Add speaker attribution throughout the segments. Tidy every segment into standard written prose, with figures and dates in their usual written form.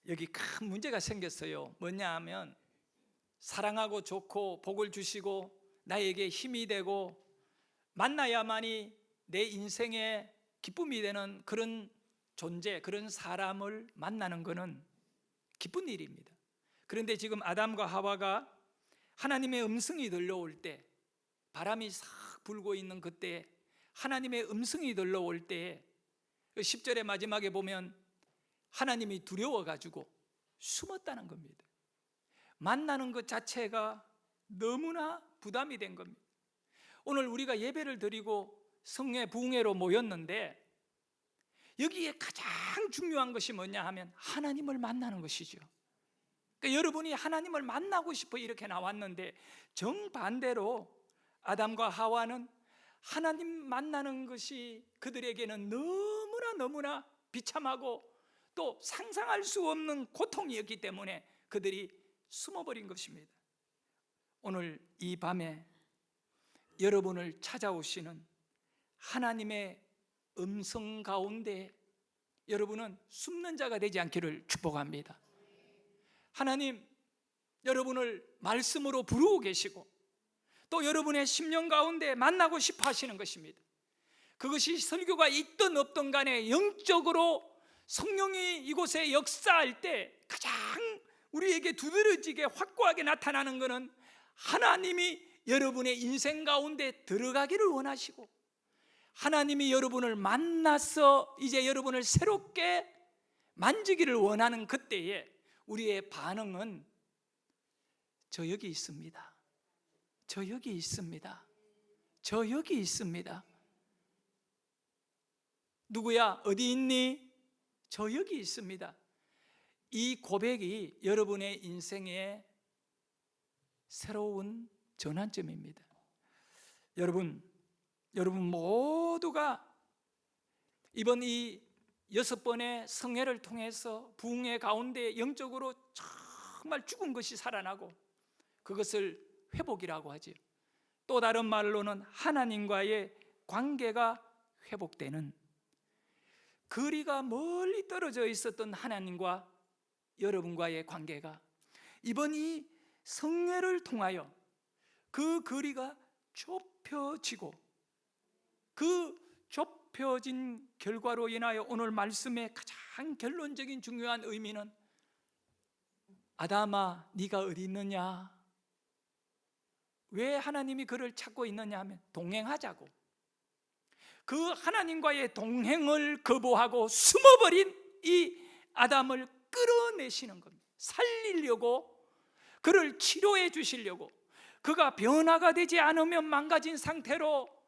Speaker 1: 여기 큰 문제가 생겼어요. 뭐냐 하면 사랑하고 좋고 복을 주시고 나에게 힘이 되고 만나야만이 내 인생의 기쁨이 되는 그런 존재, 그런 사람을 만나는 것은 기쁜 일입니다. 그런데 지금 아담과 하와가 하나님의 음성이 들려올 때, 바람이 싹 불고 있는 그때 하나님의 음성이 들려올 때 10절의 마지막에 보면 하나님이 두려워가지고 숨었다는 겁니다. 만나는 것 자체가 너무나 부담이 된 겁니다. 오늘 우리가 예배를 드리고 성례 부흥회로 모였는데 여기에 가장 중요한 것이 뭐냐 하면 하나님을 만나는 것이죠. 그러니까 여러분이 하나님을 만나고 싶어 이렇게 나왔는데, 정반대로 아담과 하와는 하나님 만나는 것이 그들에게는 너무나 비참하고 또 상상할 수 없는 고통이었기 때문에 그들이 숨어버린 것입니다. 오늘 이 밤에 여러분을 찾아오시는 하나님의 음성 가운데 여러분은 숨는 자가 되지 않기를 축복합니다. 하나님 여러분을 말씀으로 부르고 계시고 또 여러분의 심령 가운데 만나고 싶어 하시는 것입니다. 그것이 설교가 있든 없든 간에 영적으로 성령이 이곳에 역사할 때 가장 우리에게 두드러지게 확고하게 나타나는 것은 하나님이 여러분의 인생 가운데 들어가기를 원하시고 하나님이 여러분을 만나서 이제 여러분을 새롭게 만지기를 원하는 그때에 우리의 반응은 저 여기 있습니다. 저 여기 있습니다. 저 여기 있습니다. 누구야? 어디 있니? 저 여기 있습니다. 이 고백이 여러분의 인생의 새로운 전환점입니다. 여러분 모두가 이번 이 6번의 성회를 통해서 부흥회 가운데 영적으로 정말 죽은 것이 살아나고 그것을 회복이라고 하죠. 또 다른 말로는 하나님과의 관계가 회복되는, 거리가 멀리 떨어져 있었던 하나님과 여러분과의 관계가 이번 이 성회를 통하여 그 거리가 좁혀지고 그 좁혀진 결과로 인하여 오늘 말씀의 가장 결론적인 중요한 의미는 아담아 네가 어디 있느냐? 왜 하나님이 그를 찾고 있느냐 하면 동행하자고, 그 하나님과의 동행을 거부하고 숨어버린 이 아담을 끌어내시는 겁니다. 살리려고, 그를 치료해 주시려고, 그가 변화가 되지 않으면 망가진 상태로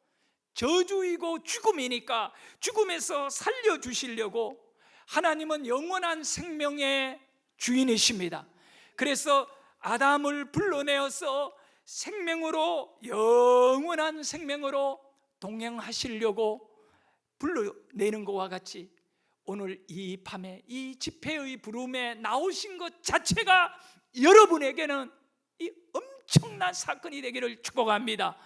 Speaker 1: 저주이고 죽음이니까 죽음에서 살려주시려고 하나님은 영원한 생명의 주인이십니다. 그래서 아담을 불러내어서 생명으로, 영원한 생명으로 동행하시려고 불러내는 것과 같이 오늘 이 밤에 이 집회의 부름에 나오신 것 자체가 여러분에게는 이 엄청난 사건이 되기를 축복합니다.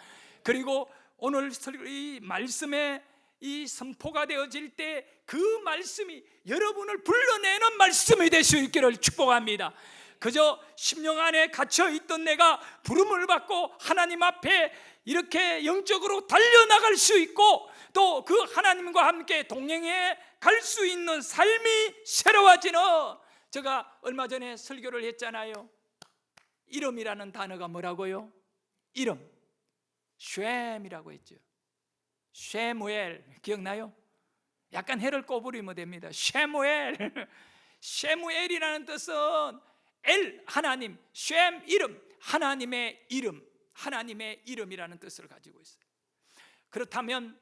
Speaker 1: 그리고 오늘 이 말씀에 이 선포가 되어질 때 그 말씀이 여러분을 불러내는 말씀이 될 수 있기를 축복합니다. 그저 심령 안에 갇혀있던 내가 부름을 받고 하나님 앞에 이렇게 영적으로 달려나갈 수 있고 또 그 하나님과 함께 동행해 갈 수 있는 삶이 새로워지는, 제가 얼마 전에 설교를 했잖아요. 이름이라는 단어가 뭐라고요? 이름, 쉔이라고 했죠. 쉐무엘, 기억나요? 약간 해를 꼬부리면 됩니다. 쉐무엘, 쉐무엘이라는 뜻은 엘, 하나님, 쉔, 이름, 하나님의 이름, 하나님의 이름이라는 뜻을 가지고 있어요. 그렇다면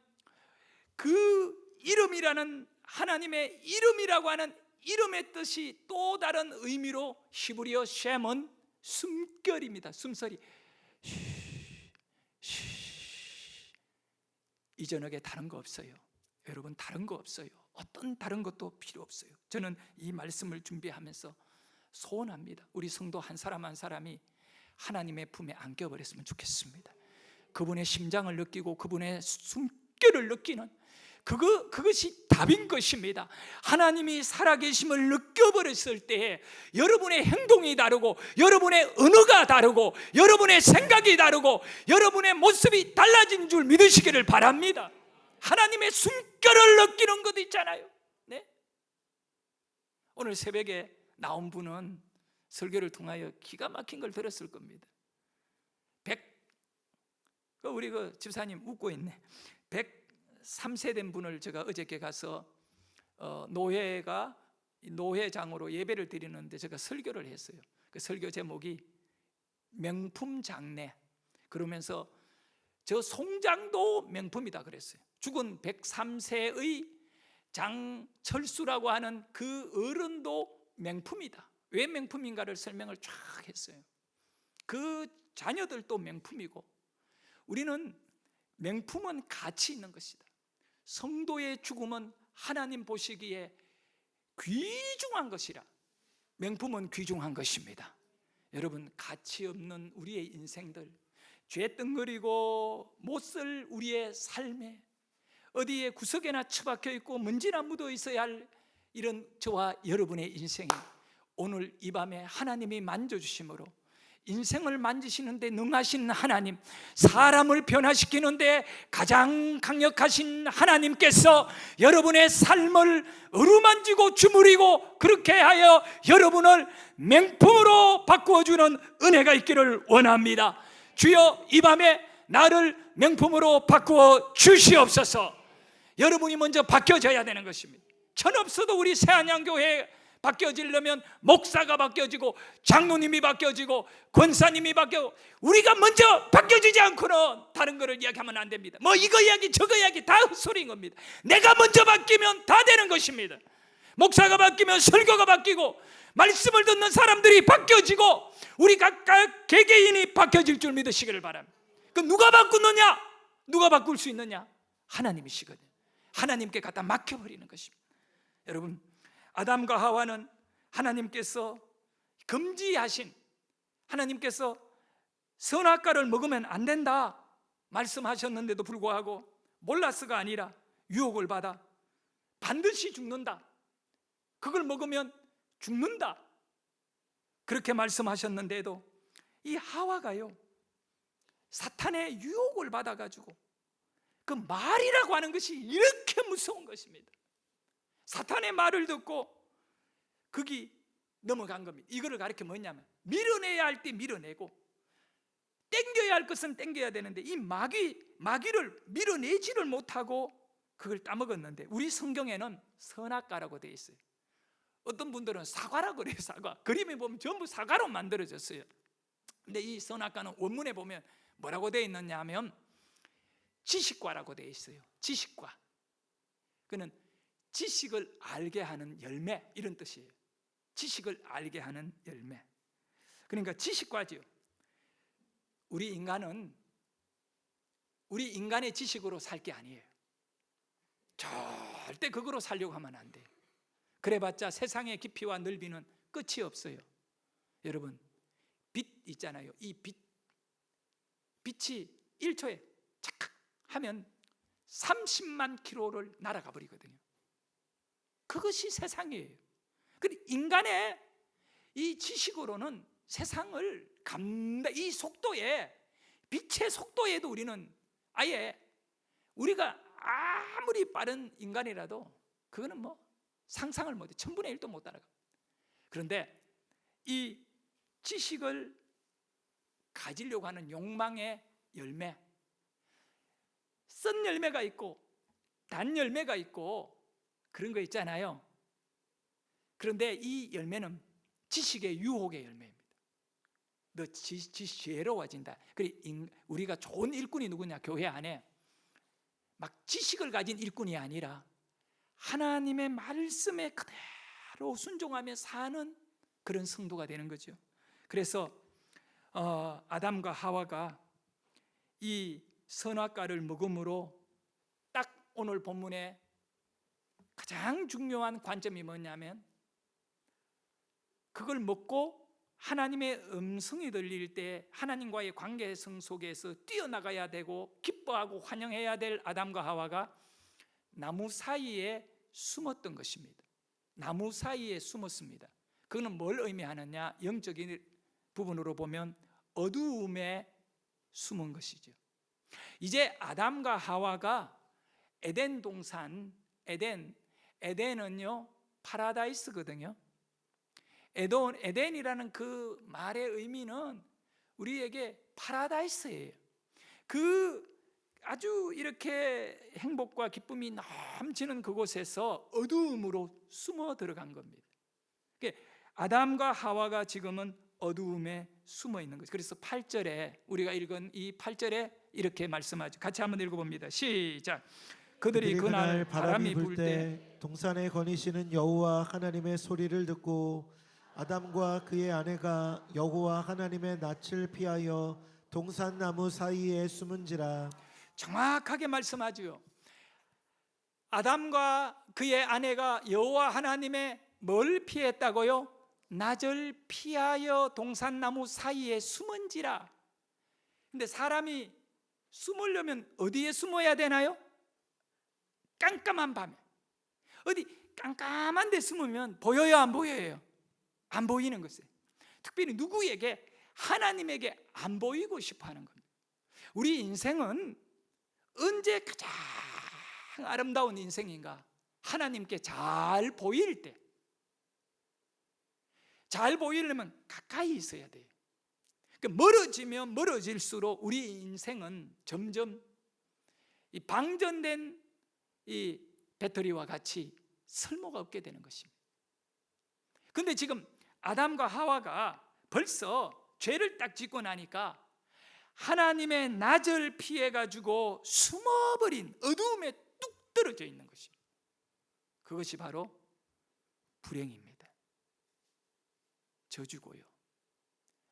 Speaker 1: 그 이름이라는 하나님의 이름이라고 하는 이름의 뜻이 또 다른 의미로 히브리어 쉔은 숨결입니다. 숨소리. 이 저녁에 다른 거 없어요. 여러분 다른 거 없어요. 어떤 다른 것도 필요 없어요. 저는 이 말씀을 준비하면서 소원합니다. 우리 성도 한 사람 한 사람이 하나님의 품에 안겨버렸으면 좋겠습니다. 그분의 심장을 느끼고 그분의 숨결을 느끼는, 그것이 답인 것입니다. 하나님이 살아계심을 느껴버렸을 때 여러분의 행동이 다르고, 여러분의 언어가 다르고, 여러분의 생각이 다르고, 여러분의 모습이 달라진 줄 믿으시기를 바랍니다. 하나님의 숨결을 느끼는 것 있잖아요. 네? 오늘 새벽에 나온 분은 설교를 통하여 기가 막힌 걸 들었을 겁니다. 우리 집사님 웃고 있네. 103세 된 분을 제가 어저께 가서 노회장으로 예배를 드리는데 제가 설교를 했어요. 그 설교 제목이 명품 장례. 그러면서 저 송장도 명품이다 그랬어요. 죽은 103세의 장철수라고 하는 그 어른도 명품이다. 왜 명품인가를 설명을 쫙 했어요. 그 자녀들도 명품이고, 우리는 명품은 가치 있는 것이다. 성도의 죽음은 하나님 보시기에 귀중한 것이라. 명품은 귀중한 것입니다. 여러분, 가치 없는 우리의 인생들, 죄덩어리고 못쓸 우리의 삶에 어디에 구석에나 처박혀 있고 먼지나 묻어 있어야 할 이런 저와 여러분의 인생이 오늘 이 밤에 하나님이 만져주심으로, 인생을 만지시는데 능하신 하나님, 사람을 변화시키는데 가장 강력하신 하나님께서 여러분의 삶을 어루만지고 주무리고 그렇게 하여 여러분을 명품으로 바꾸어주는 은혜가 있기를 원합니다. 주여, 이 밤에 나를 명품으로 바꾸어 주시옵소서. 여러분이 먼저 바뀌어져야 되는 것입니다. 천없어도 우리 새안양교회 바뀌어지려면 목사가 바뀌어지고, 장로님이 바뀌어지고, 권사님이 바뀌고, 우리가 먼저 바뀌어지지 않고는 다른 거를 이야기하면 안 됩니다. 뭐 이거 이야기 저거 이야기 다 헛소리인 겁니다. 내가 먼저 바뀌면 다 되는 것입니다. 목사가 바뀌면 설교가 바뀌고, 말씀을 듣는 사람들이 바뀌어지고, 우리 각각 개개인이 바뀌어질 줄 믿으시기를 바랍니다. 그 누가 바꾸느냐? 누가 바꿀 수 있느냐? 하나님이시거든요. 하나님께 갖다 맡겨버리는 것입니다. 여러분, 아담과 하와는 하나님께서 금지하신, 하나님께서 선악과를 먹으면 안 된다 말씀하셨는데도 불구하고 몰라서가 아니라 유혹을 받아 반드시 죽는다, 그걸 먹으면 죽는다, 그렇게 말씀하셨는데도 이 하와가요, 사탄의 유혹을 받아가지고 그 말이라고 하는 것이 이렇게 무서운 것입니다. 사탄의 말을 듣고 거기 넘어간 겁니다. 이거를 가르쳐 뭐냐면, 밀어내야 할 때 밀어내고 땡겨야 할 것은 땡겨야 되는데 이 마귀를 밀어내지를 못하고 그걸 따먹었는데, 우리 성경에는 선악과라고 되어 있어요. 어떤 분들은 사과라고 그래요. 사과. 그림에 보면 전부 사과로 만들어졌어요. 근데 이 선악과는 원문에 보면 뭐라고 되어 있느냐 하면 지식과라고 되어 있어요. 지식과. 그는 지식을 알게 하는 열매, 이런 뜻이에요. 지식을 알게 하는 열매. 그러니까 지식과지요. 우리 인간의 지식으로 살 게 아니에요. 절대 그거로 살려고 하면 안 돼요. 그래봤자 세상의 깊이와 넓이는 끝이 없어요. 여러분, 빛 있잖아요. 이 빛이 1초에 착각 하면 30만 킬로를 날아가 버리거든요. 그것이 세상이에요. 그런데 인간의 이 지식으로는 세상을 이 속도에, 빛의 속도에도 우리는 아예, 우리가 아무리 빠른 인간이라도 그거는 뭐 상상을 못해. 1000분의 1도 못 따라가. 그런데 이 지식을 가지려고 하는 욕망의 열매, 쓴 열매가 있고 단 열매가 있고 그런 거 있잖아요. 그런데 이 열매는 지식의 유혹의 열매입니다. 너 지혜로워진다. 우리가 좋은 일꾼이 누구냐? 교회 안에 막 지식을 가진 일꾼이 아니라 하나님의 말씀에 그대로 순종하며 사는 그런 성도가 되는 거죠. 그래서 아담과 하와가 이 선악과를 먹음으로 딱 오늘 본문에 가장 중요한 관점이 뭐냐면, 그걸 먹고 하나님의 음성이 들릴 때 하나님과의 관계성 속에서 뛰어나가야 되고 기뻐하고 환영해야 될 아담과 하와가 나무 사이에 숨었던 것입니다. 나무 사이에 숨었습니다. 그거는 뭘 의미하느냐? 영적인 부분으로 보면 어두움에 숨은 것이죠. 이제 아담과 하와가 에덴 동산, 에덴은요 파라다이스거든요. 에덴이라는 그 말의 의미는 우리에게 파라다이스예요. 그 아주 이렇게 행복과 기쁨이 넘치는 그곳에서 어두움으로 숨어 들어간 겁니다. 아담과 하와가 지금은 어두움에 숨어 있는 거죠. 그래서 8절에 우리가 읽은 이 8절에 이렇게 말씀하죠. 같이 한번 읽어봅니다. 시작. 그들이 그날 바람이 불 때
Speaker 2: 동산에 거니시는 여호와 하나님의 소리를 듣고 아담과 그의 아내가 여호와 하나님의 낯을 피하여 동산 나무 사이에 숨은지라.
Speaker 1: 정확하게 말씀하죠. 아담과 그의 아내가 여호와 하나님의 뭘 피했다고요? 낯을 피하여 동산나무 사이에 숨은지라. 근데 사람이 숨으려면 어디에 숨어야 되나요? 깜깜한 밤에. 어디 깜깜한 데 숨으면 보여요, 안 보여요? 안 보이는 것이에요. 특별히 누구에게? 하나님에게 안 보이고 싶어 하는 겁니다. 우리 인생은 언제 가장 아름다운 인생인가? 하나님께 잘 보일 때. 잘 보이려면 가까이 있어야 돼요. 멀어지면 멀어질수록 우리 인생은 점점 이 방전된 이 배터리와 같이 쓸모가 없게 되는 것입니다. 그런데 지금 아담과 하와가 벌써 죄를 딱 짓고 나니까 하나님의 낯을 피해가지고 숨어버린 어두움에 뚝 떨어져 있는 것입니다. 그것이 바로 불행입니다. 저주고요.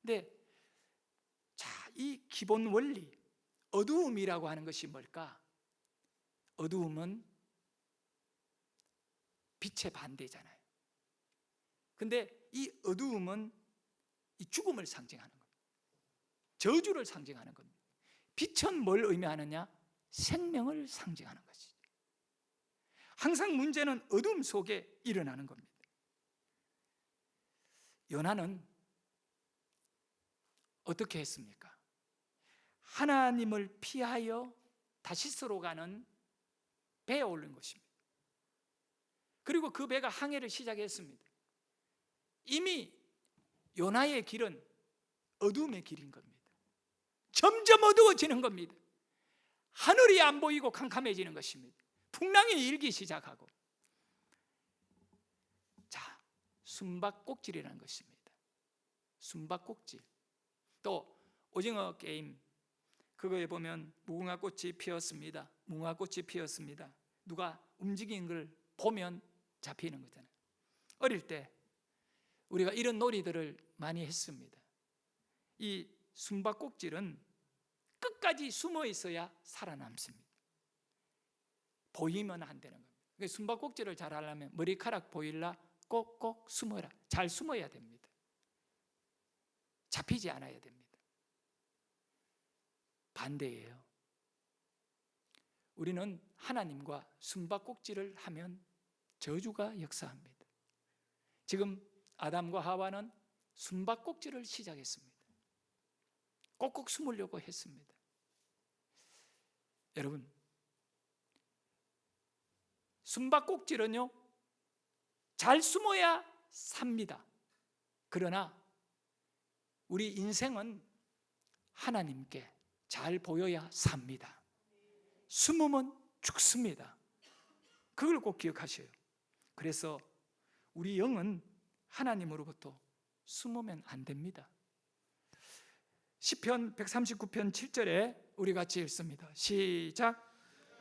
Speaker 1: 근데 이 기본 원리, 어두움이라고 하는 것이 뭘까? 어두움은 빛의 반대잖아요. 근데 이 어두움은 이 죽음을 상징하는 겁니다. 저주를 상징하는 겁니다. 빛은 뭘 의미하느냐? 생명을 상징하는 것이죠. 항상 문제는 어둠 속에 일어나는 겁니다. 요나는 어떻게 했습니까? 하나님을 피하여 다시스로 가는 배에 오른 것입니다. 그리고 그 배가 항해를 시작했습니다. 이미 요나의 길은 어둠의 길인 겁니다. 점점 어두워지는 겁니다. 하늘이 안 보이고 캄캄해지는 것입니다. 풍랑이 일기 시작하고. 자, 숨바꼭질이라는 것입니다. 숨바꼭질. 또 오징어 게임, 그거에 보면 무궁화꽃이 피었습니다. 무궁화꽃이 피었습니다. 누가 움직이는 걸 보면 잡히는 거잖아요. 어릴 때 우리가 이런 놀이들을 많이 했습니다. 이 숨바꼭질은 끝까지 숨어 있어야 살아남습니다. 보이면 안 되는 겁니다. 숨바꼭질을 잘 하려면 머리카락 보일라 꼭꼭 숨어라. 잘 숨어야 됩니다. 잡히지 않아야 됩니다. 반대예요. 우리는 하나님과 숨바꼭질을 하면 저주가 역사합니다. 지금 아담과 하와는 숨바꼭질을 시작했습니다. 꼭꼭 숨으려고 했습니다. 여러분, 숨바꼭질은요, 잘 숨어야 삽니다. 그러나 우리 인생은 하나님께 잘 보여야 삽니다. 숨으면 죽습니다. 그걸 꼭 기억하셔요. 그래서 우리 영은 하나님으로부터 숨으면 안 됩니다. 시편 139편 7절에 우리 같이 읽습니다. 시작.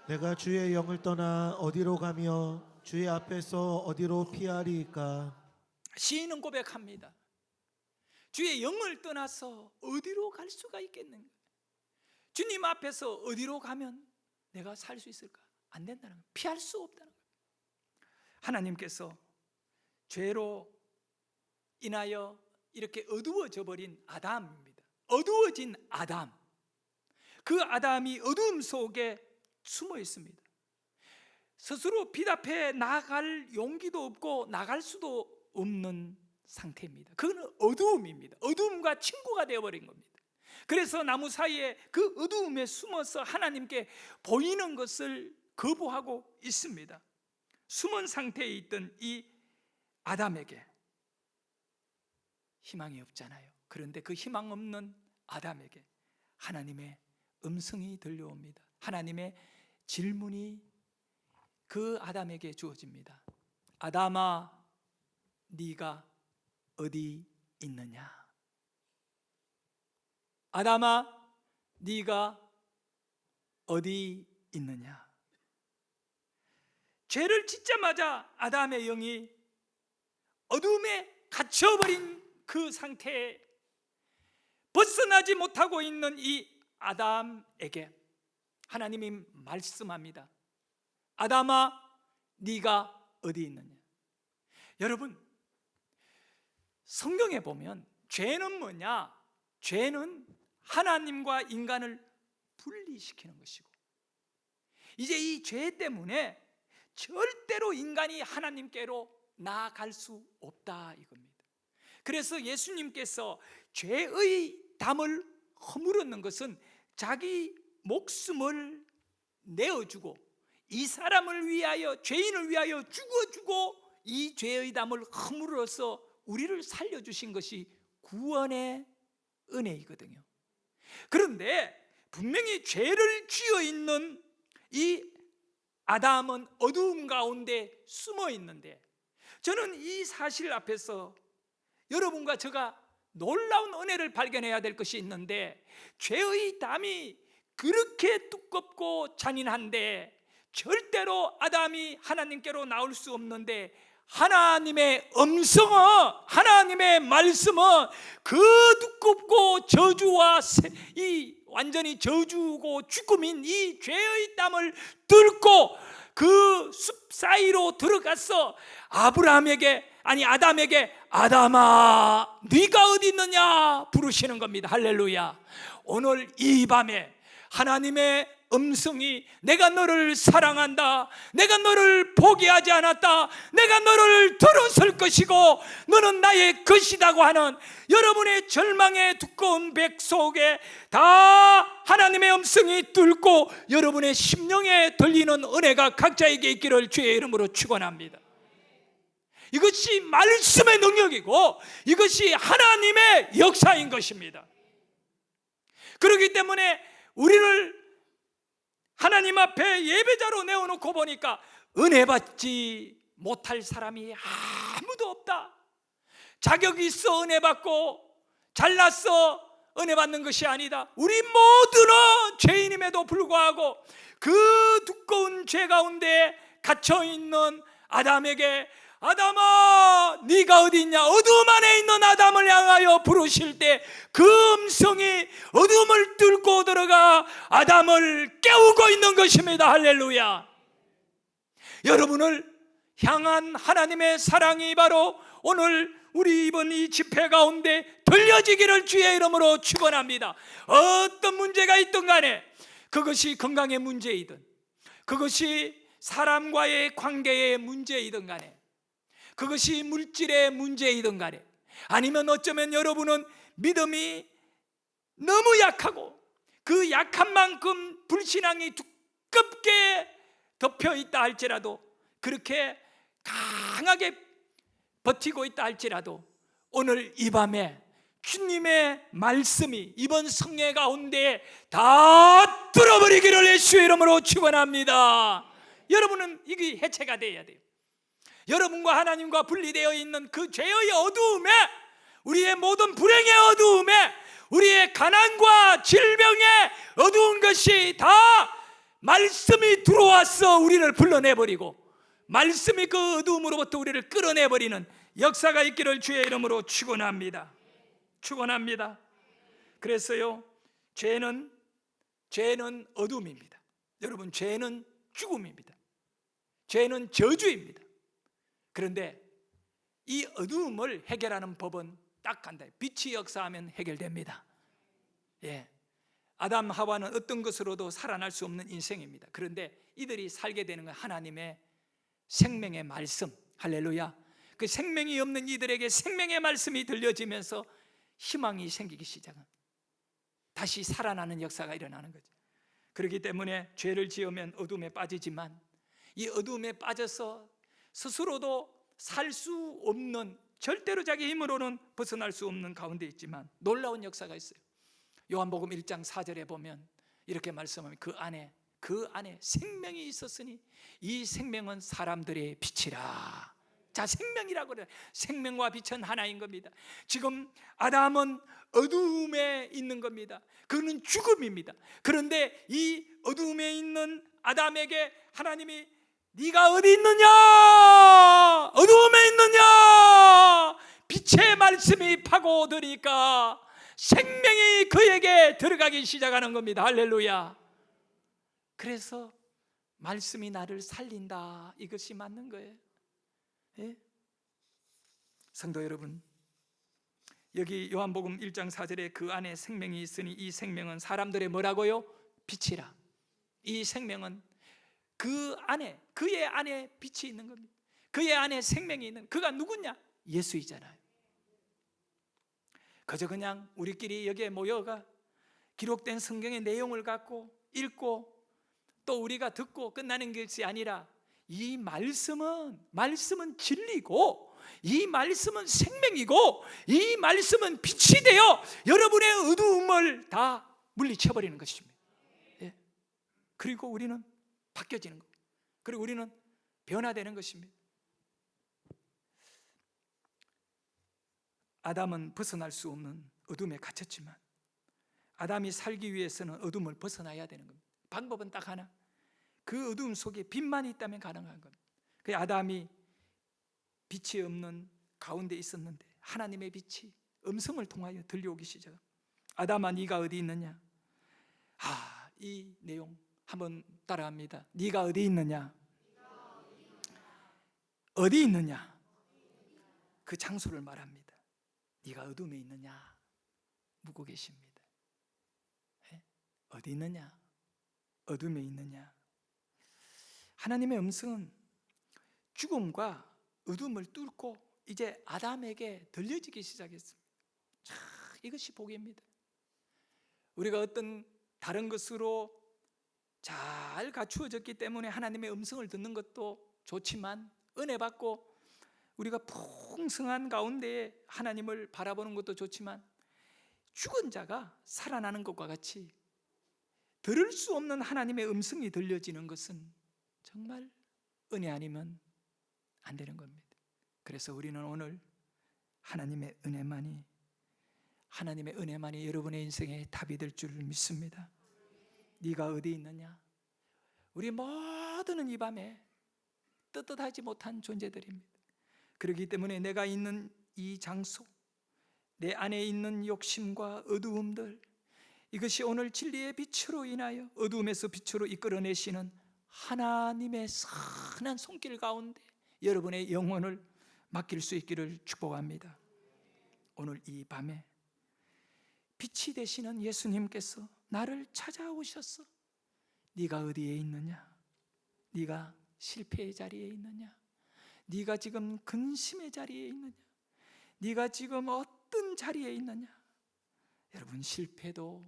Speaker 2: 내가 주의 영을 떠나 어디로 가며 주의 앞에서 어디로 피하리이까.
Speaker 1: 시인은 고백합니다. 주의 영을 떠나서 어디로 갈 수가 있겠는가? 주님 앞에서 어디로 가면 내가 살 수 있을까? 안 된다는 거예요. 피할 수 없다는 거예요. 하나님께서 죄로 인하여 이렇게 어두워져 버린 아담입니다. 어두워진 아담, 그 아담이 어두움 속에 숨어 있습니다. 스스로 빛 앞에 나갈 용기도 없고 나갈 수도 없는 상태입니다. 그건 어두움입니다. 어두움과 친구가 되어버린 겁니다. 그래서 나무 사이에 그 어두움에 숨어서 하나님께 보이는 것을 거부하고 있습니다. 숨은 상태에 있던 이 아담에게 희망이 없잖아요. 그런데 그 희망 없는 아담에게 하나님의 음성이 들려옵니다. 하나님의 질문이 그 아담에게 주어집니다. 아담아, 네가 어디 있느냐? 아담아, 네가 어디 있느냐? 죄를 짓자마자 아담의 영이 어둠에 갇혀버린 그 상태에 벗어나지 못하고 있는 이 아담에게 하나님이 말씀합니다. 아담아, 네가 어디 있느냐? 여러분, 성경에 보면 죄는 뭐냐? 죄는 하나님과 인간을 분리시키는 것이고, 이제 이 죄 때문에 절대로 인간이 하나님께로 나아갈 수 없다 이겁니다. 그래서 예수님께서 죄의 담을 허물었는 것은 자기 목숨을 내어주고 이 사람을 위하여, 죄인을 위하여 죽어주고 이 죄의 담을 허물어서 우리를 살려주신 것이 구원의 은혜이거든요. 그런데 분명히 죄를 쥐어 있는 이 아담은 어두움 가운데 숨어 있는데, 저는 이 사실 앞에서 여러분과 제가 놀라운 은혜를 발견해야 될 것이 있는데, 죄의 담이 그렇게 두껍고 잔인한데 절대로 아담이 하나님께로 나올 수 없는데, 하나님의 음성은, 하나님의 말씀은 그 두껍고 저주와 이 완전히 저주고 죽음인 이 죄의 땀을 뚫고 그 숲 사이로 들어가서 아담에게 아담아, 네가 어디 있느냐 부르시는 겁니다. 할렐루야. 오늘 이 밤에 하나님의 음성이 내가 너를 사랑한다, 내가 너를 포기하지 않았다, 내가 너를 들어설 것이고 너는 나의 것이라고 하는 여러분의 절망의 두꺼운 백 속에 다 하나님의 음성이 뚫고 여러분의 심령에 들리는 은혜가 각자에게 있기를 주의 이름으로 축원합니다. 이것이 말씀의 능력이고 이것이 하나님의 역사인 것입니다. 그렇기 때문에 우리를 하나님 앞에 예배자로 내어놓고 보니까 은혜 받지 못할 사람이 아무도 없다. 자격이 있어 은혜 받고 잘났어 은혜 받는 것이 아니다. 우리 모두는 죄인임에도 불구하고 그 두꺼운 죄 가운데 갇혀있는 아담에게 아담아, 네가 어디 있냐? 어두움 안에 있는 아담을 향하여 부르실 때 그 음성이 어둠을 뚫고 들어가 아담을 깨우고 있는 것입니다. 할렐루야. 여러분을 향한 하나님의 사랑이 바로 오늘 우리 이번 이 집회 가운데 들려지기를 주의 이름으로 축원합니다. 어떤 문제가 있든 간에, 그것이 건강의 문제이든 그것이 사람과의 관계의 문제이든 간에, 그것이 물질의 문제이든 간에, 아니면 어쩌면 여러분은 믿음이 너무 약하고 그 약한 만큼 불신앙이 두껍게 덮여 있다 할지라도, 그렇게 강하게 버티고 있다 할지라도 오늘 이 밤에 주님의 말씀이 이번 성회 가운데 다 뚫어버리기를 예수의 이름으로 축원합니다. 여러분은 이게 해체가 되어야 돼요. 여러분과 하나님과 분리되어 있는 그 죄의 어두움에, 우리의 모든 불행의 어두움에, 우리의 가난과 질병의 어두운 것이 다 말씀이 들어와서 우리를 불러내버리고 말씀이 그 어두움으로부터 우리를 끌어내버리는 역사가 있기를 주의 이름으로 축원합니다. 축원합니다. 그래서요, 죄는 어둠입니다. 여러분, 죄는 죽음입니다. 죄는 저주입니다. 그런데 이 어두움을 해결하는 법은 딱 간다. 빛이 역사하면 해결됩니다. 예, 아담 하와는 어떤 것으로도 살아날 수 없는 인생입니다. 그런데 이들이 살게 되는 건 하나님의 생명의 말씀, 할렐루야. 그 생명이 없는 이들에게 생명의 말씀이 들려지면서 희망이 생기기 시작한, 다시 살아나는 역사가 일어나는 거죠. 그렇기 때문에 죄를 지으면 어둠에 빠지지만 이 어둠에 빠져서 스스로도 살 수 없는, 절대로 자기 힘으로는 벗어날 수 없는 가운데 있지만 놀라운 역사가 있어요. 요한복음 1장 4절에 보면 이렇게 말씀합니다. 그 안에 생명이 있었으니 이 생명은 사람들의 빛이라. 자, 생명이라고 그래요. 생명과 빛은 하나인 겁니다. 지금 아담은 어두움에 있는 겁니다. 그는 죽음입니다. 그런데 이 어두움에 있는 아담에게 하나님이 네가 어디 있느냐? 어두움에 있느냐? 빛의 말씀이 파고드니까 생명이 그에게 들어가기 시작하는 겁니다. 할렐루야. 그래서 말씀이 나를 살린다, 이것이 맞는 거예요. 예? 성도 여러분, 여기 요한복음 1장 4절에 그 안에 생명이 있으니 이 생명은 사람들의 뭐라고요? 빛이라. 이 생명은 그 안에, 그의 안에 빛이 있는 겁니다. 그의 안에 생명이 있는, 그가 누구냐? 예수이잖아요. 그저 그냥 우리끼리 여기에 모여가 기록된 성경의 내용을 갖고 읽고 또 우리가 듣고 끝나는 것이 아니라 이 말씀은 진리고 이 말씀은 생명이고 이 말씀은 빛이 되어 여러분의 어두움을 다 물리쳐버리는 것입니다. 예. 그리고 우리는 바뀌어지는 것, 그리고 우리는 변화되는 것입니다. 아담은 벗어날 수 없는 어둠에 갇혔지만 아담이 살기 위해서는 어둠을 벗어나야 되는 겁니다. 방법은 딱 하나, 그 어둠 속에 빛만 있다면 가능한 겁니다. 그 아담이 빛이 없는 가운데 있었는데 하나님의 빛이 음성을 통하여 들려오기 시작합니다. 아담아, 네가 어디 있느냐? 이 내용 한번 따라합니다. 네가 어디 있느냐? 어디 있느냐? 그 장소를 말합니다. 네가 어둠에 있느냐? 묻고 계십니다. 어디 있느냐? 어둠에 있느냐? 하나님의 음성은 죽음과 어둠을 뚫고 이제 아담에게 들려지기 시작했습니다. 자, 이것이 복입니다. 우리가 어떤 다른 것으로 잘 갖추어졌기 때문에 하나님의 음성을 듣는 것도 좋지만, 은혜 받고 우리가 풍성한 가운데에 하나님을 바라보는 것도 좋지만, 죽은 자가 살아나는 것과 같이 들을 수 없는 하나님의 음성이 들려지는 것은 정말 은혜 아니면 안 되는 겁니다. 그래서 우리는 오늘 하나님의 은혜만이 여러분의 인생의 답이 될 줄 믿습니다. 네가 어디 있느냐? 우리 모두는 이 밤에 떳떳하지 못한 존재들입니다. 그렇기 때문에 내가 있는 이 장소, 내 안에 있는 욕심과 어두움들, 이것이 오늘 진리의 빛으로 인하여 어두움에서 빛으로 이끌어내시는 하나님의 선한 손길 가운데 여러분의 영혼을 맡길 수 있기를 축복합니다. 오늘 이 밤에 빛이 되시는 예수님께서 나를 찾아오셨어. 네가 어디에 있느냐? 네가 실패의 자리에 있느냐? 네가 지금 근심의 자리에 있느냐? 네가 지금 어떤 자리에 있느냐? 여러분, 실패도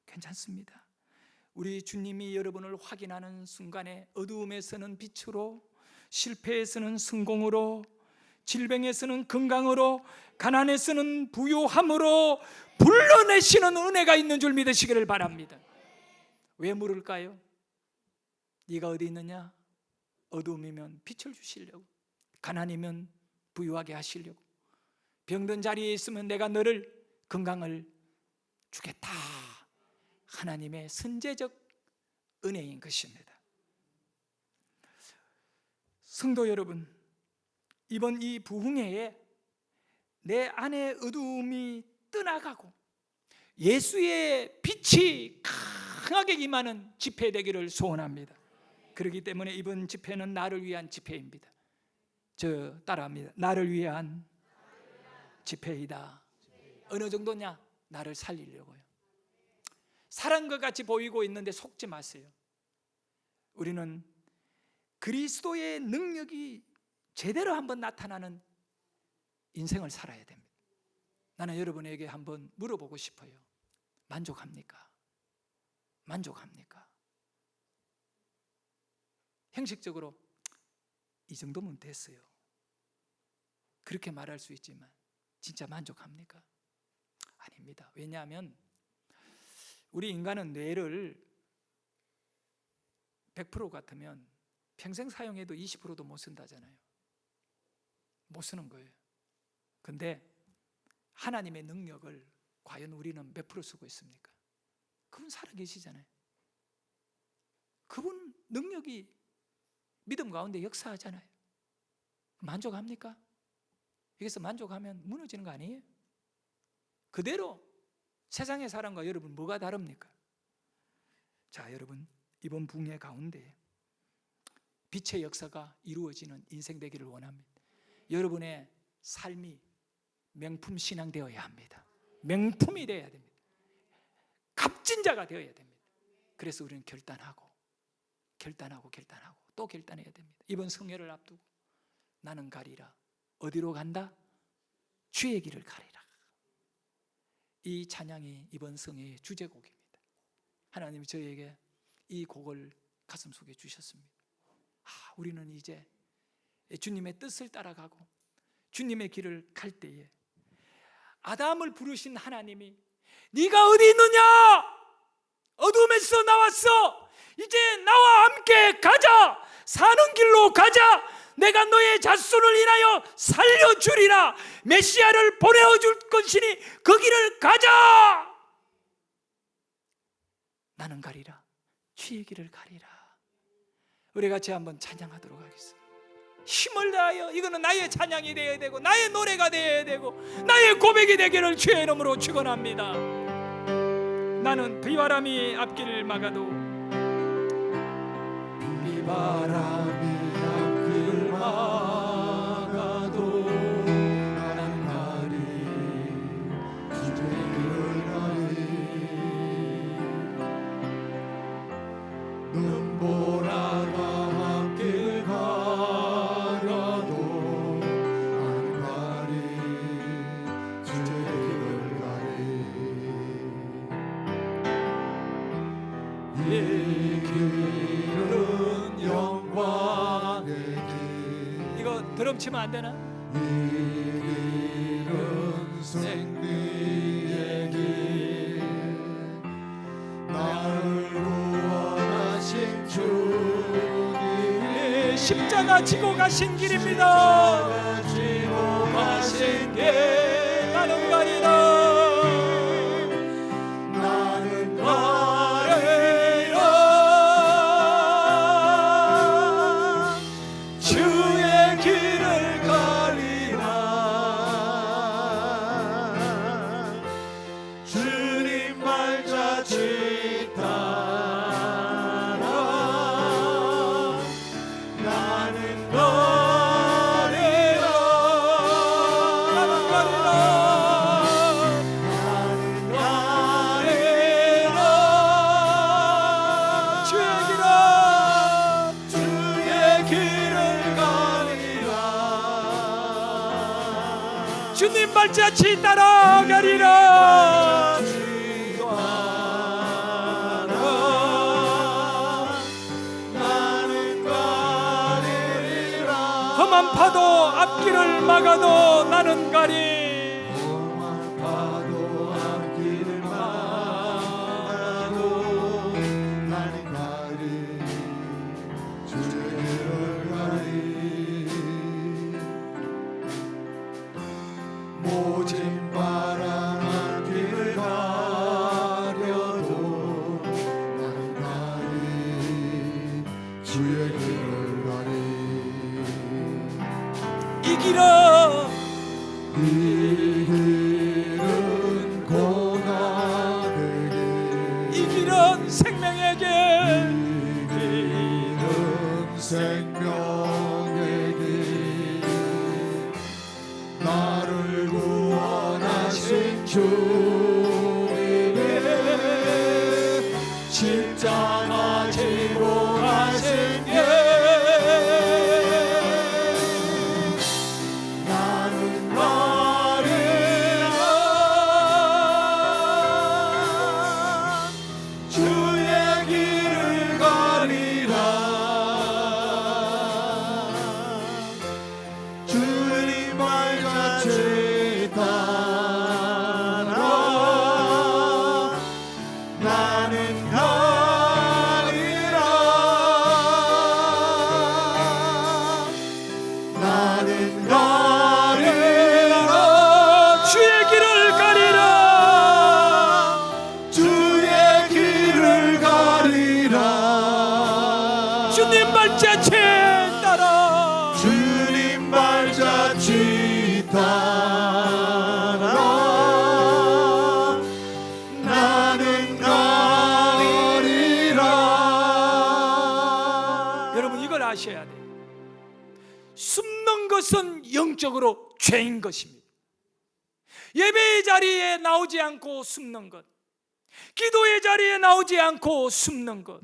Speaker 1: 괜찮습니다. 우리 주님이 여러분을 확인하는 순간에 어두움에서는 빛으로, 실패에서는 성공으로, 질병에서는 건강으로, 가난에서는 부유함으로 불러내시는 은혜가 있는 줄 믿으시기를 바랍니다. 왜 물을까요? 네가 어디 있느냐? 어두움이면 빛을 주시려고, 가난이면 부유하게 하시려고, 병든 자리에 있으면 내가 너를 건강을 주겠다, 하나님의 선제적 은혜인 것입니다. 성도 여러분, 이번 이 부흥회에 내 안의 어두움이 떠나가고 예수의 빛이 강하게 임하는 집회 되기를 소원합니다. 그렇기 때문에 이번 집회는 나를 위한 집회입니다. 저 따라합니다. 나를 위한 집회이다. 어느 정도냐? 나를 살리려고요. 사랑한 것 같이 보이고 있는데 속지 마세요. 우리는 그리스도의 능력이 제대로 한번 나타나는 인생을 살아야 됩니다. 나는 여러분에게 한번 물어보고 싶어요. 만족합니까? 만족합니까? 형식적으로 이 정도면 됐어요, 그렇게 말할 수 있지만 진짜 만족합니까? 아닙니다. 왜냐하면 우리 인간은 뇌를 100% 같으면 평생 사용해도 20%도 못 쓴다잖아요. 못 쓰는 거예요. 근데 하나님의 능력을 과연 우리는 몇 프로 쓰고 있습니까? 그분 살아계시잖아요. 그분 능력이 믿음 가운데 역사하잖아요. 만족합니까? 여기서 만족하면 무너지는 거 아니에요? 그대로 세상의 사람과 여러분 뭐가 다릅니까? 자, 여러분, 이번 붕괴 가운데 빛의 역사가 이루어지는 인생 되기를 원합니다. 여러분의 삶이 명품 신앙 되어야 합니다. 명품이 되어야 됩니다. 값진 자가 되어야 됩니다. 그래서 우리는 결단하고 또 결단해야 됩니다. 이번 성회를 앞두고 나는 가리라. 어디로 간다? 주의 길을 가리라. 이 찬양이 이번 성회의 주제곡입니다. 하나님이 저에게 이 곡을 가슴속에 주셨습니다. 우리는 이제 주님의 뜻을 따라가고 주님의 길을 갈 때에 아담을 부르신 하나님이 네가 어디 있느냐? 어둠에서 나왔어. 이제 나와 함께 가자. 사는 길로 가자. 내가 너의 자손을 인하여 살려주리라. 메시아를 보내어줄 것이니 그 길을 가자. 나는 가리라. 주의 길을 가리라. 우리 같이 한번 찬양하도록 하겠습니다. 힘을 다하여, 이거는 나의 찬양이 되어야 되고 나의 노래가 되어야 되고 나의 고백이 되기를 주의 이름으로 축원합니다. 나는 비바람이 앞길을 막아도
Speaker 2: 비바람이 앞길 막아도 나는 가리 주의 길을 가리 눈보라가 앞길 가려도 나는 가리 주의 길을 가리 이 길은 영광의 길.
Speaker 1: 이거 드럼 치면 안 되나?
Speaker 2: 이 길은 승리의 길. 나를 구원하신 주님이
Speaker 1: 십자가 지고 가신 길입니다.
Speaker 2: 지고 가신 길.
Speaker 1: 나는 가리라.
Speaker 2: 나는 가리라. 주의 길을 가리라. 주님 말자치 따라 나는 가리라. 나는 가리라. 주의 길을 가리라. 주님 발자취 따라가리라. 나는 가리라.
Speaker 1: 험한 파도 앞길을 막아도 나는 가리.
Speaker 2: 험한 파도 앞길을 막아도 나는 가리. 주의 길을 가리. 모진 바람 앞길을 가려도 나는 가리. 주의 길을 가리.
Speaker 1: 이 길은
Speaker 2: 이 길은 고난의 길.
Speaker 1: 이 길은 생명의 길.
Speaker 2: 이 길은 생명의 길. 나를 구원하신 주님의
Speaker 1: 궁극적으로 죄인 것입니다. 예배의 자리에 나오지 않고 숨는 것, 기도의 자리에 나오지 않고 숨는 것,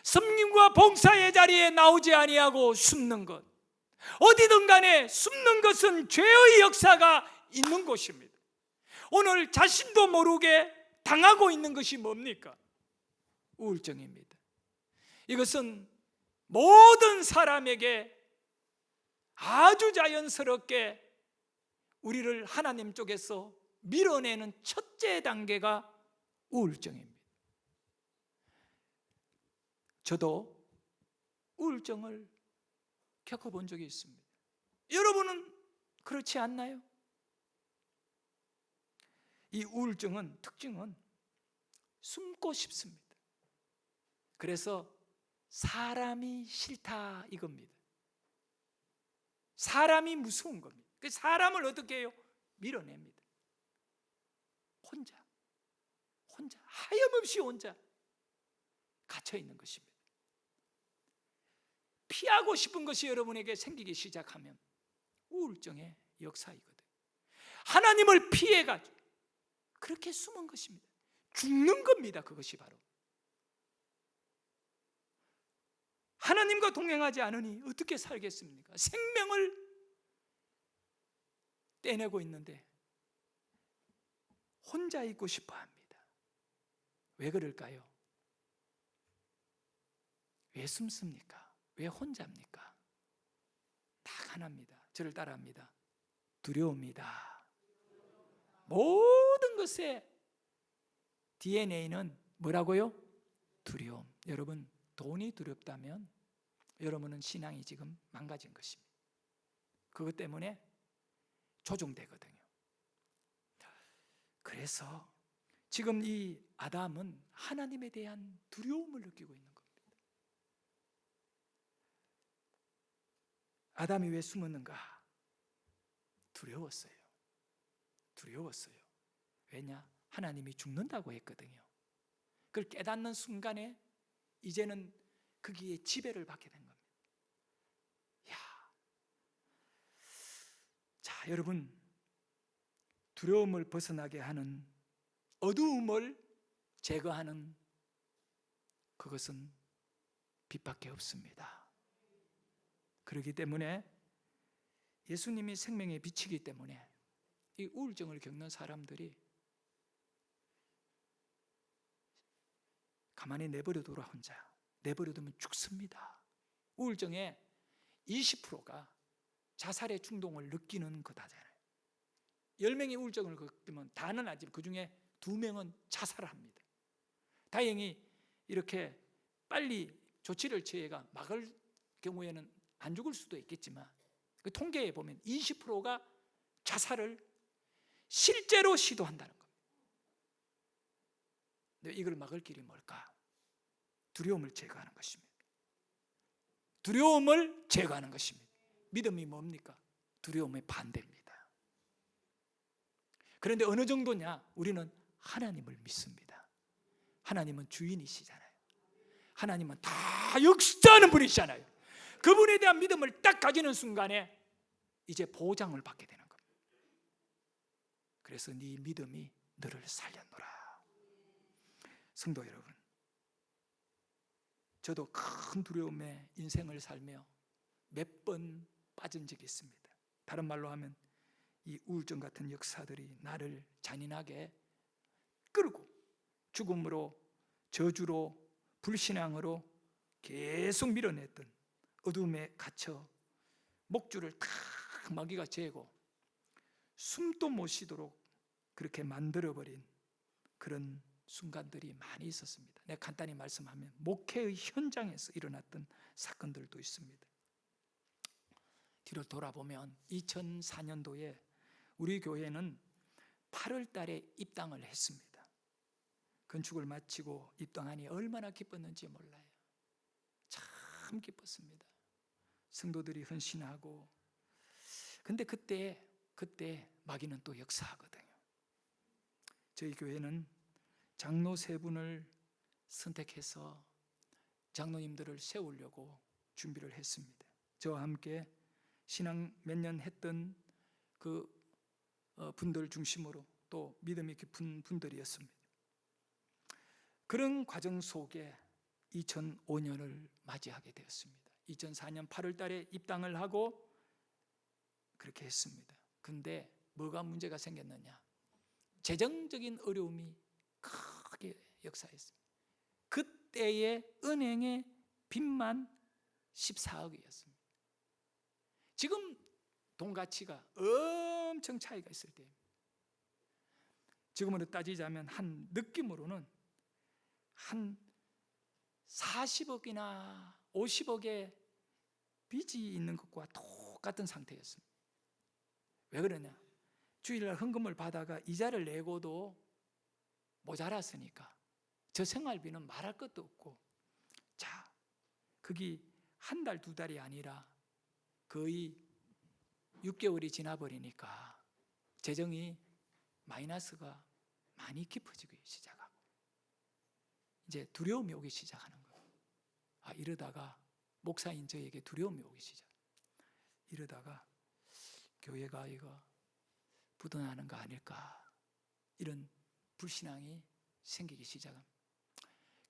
Speaker 1: 섬김과 봉사의 자리에 나오지 아니하고 숨는 것, 어디든 간에 숨는 것은 죄의 역사가 있는 곳입니다. 오늘 자신도 모르게 당하고 있는 것이 뭡니까? 우울증입니다. 이것은 모든 사람에게 아주 자연스럽게 우리를 하나님 쪽에서 밀어내는 첫째 단계가 우울증입니다. 저도 우울증을 겪어본 적이 있습니다. 여러분은 그렇지 않나요? 이 우울증은 특징은 숨고 싶습니다. 그래서 사람이 싫다 이겁니다. 사람이 무서운 겁니다. 그 사람을 어떻게 해요? 밀어냅니다. 혼자 하염없이 혼자 갇혀 있는 것입니다. 피하고 싶은 것이 여러분에게 생기기 시작하면 우울증의 역사이거든요. 하나님을 피해가지고 그렇게 숨은 것입니다. 죽는 겁니다. 그것이 바로 하나님과 동행하지 않으니 어떻게 살겠습니까? 생명을 떼내고 있는데 혼자 있고 싶어 합니다. 왜 그럴까요? 왜 숨습니까? 왜 혼자입니까? 딱 하나입니다. 저를 따라합니다. 두려움이다. 모든 것의 DNA는 뭐라고요? 두려움. 여러분, 돈이 두렵다면 여러분은 신앙이 지금 망가진 것입니다. 그것 때문에 조종되거든요. 그래서 지금 이 아담은 하나님에 대한 두려움을 느끼고 있는 겁니다. 아담이 왜 숨었는가? 두려웠어요. 왜냐? 하나님이 죽는다고 했거든요. 그걸 깨닫는 순간에 이제는 거기에 지배를 받게 된 겁니다. 자, 여러분, 두려움을 벗어나게 하는, 어두움을 제거하는 그것은 빛밖에 없습니다. 그렇기 때문에 예수님이 생명의 빛이기 때문에 이 우울증을 겪는 사람들이 가만히 내버려둬라. 혼자 내버려두면 죽습니다. 우울증의 20%가 자살의 충동을 느끼는 거다잖아요. 10명이 우울증을 겪으면 다는 아니지만 그 중에 2명은 자살을 합니다. 다행히 이렇게 빨리 조치를 취해가 막을 경우에는 안 죽을 수도 있겠지만 그 통계에 보면 20%가 자살을 실제로 시도한다는 겁니다. 근데 이걸 막을 길이 뭘까? 두려움을 제거하는 것입니다. 두려움을 제거하는 것입니다. 믿음이 뭡니까? 두려움의 반대입니다. 그런데 어느 정도냐? 우리는 하나님을 믿습니다. 하나님은 주인이시잖아요. 하나님은 다 역사하는 분이시잖아요. 그분에 대한 믿음을 딱 가지는 순간에 이제 보장을 받게 되는 겁니다. 그래서 네 믿음이 너를 살렸노라. 성도 여러분, 저도 큰 두려움에 인생을 살며 몇 번 빠진 적이 있습니다. 다른 말로 하면 이 우울증 같은 역사들이 나를 잔인하게 끌고 죽음으로, 저주로, 불신앙으로 계속 밀어냈던 어둠에 갇혀 목줄을 탁 마귀가 재고 숨도 못 쉬도록 그렇게 만들어버린 그런 순간들이 많이 있었습니다. 내가 간단히 말씀하면 목회의 현장에서 일어났던 사건들도 있습니다. 뒤로 돌아보면 2004년도에 우리 교회는 8월 달에 입당을 했습니다. 건축을 마치고 입당하니 얼마나 기뻤는지 몰라요. 참 기뻤습니다. 성도들이 헌신하고. 근데 그때 마귀는 또 역사하거든요. 저희 교회는 장로 3분을 선택해서 장로님들을 세우려고 준비를 했습니다. 저와 함께 신앙 몇 년 했던 그 분들 중심으로 또 믿음이 깊은 분들이었습니다. 그런 과정 속에 2005년을 맞이하게 되었습니다. 2004년 8월 달에 입당을 하고 그렇게 했습니다. 근데 뭐가 문제가 생겼느냐? 재정적인 어려움이 크게 역사했습니다. 그때의 은행의 빚만 14억이었습니다. 지금 돈 가치가 엄청 차이가 있을 때입니다. 지금으로 따지자면 한 느낌으로는 한 40억이나 50억의 빚이 있는 것과 똑같은 상태였습니다. 왜 그러냐? 주일날 헌금을 받아가 이자를 내고도 모자랐으니까 저 생활비는 말할 것도 없고, 자, 그게 한 달, 두 달이 아니라 거의 6개월이 지나버리니까 재정이 마이너스가 많이 깊어지기 시작하고 이제 두려움이 오기 시작하는 거예요. 이러다가 목사인 저에게 두려움이 오기 시작. 이러다가 교회가 이거 부도나는 거 아닐까, 이런 불신앙이 생기기 시작합니다.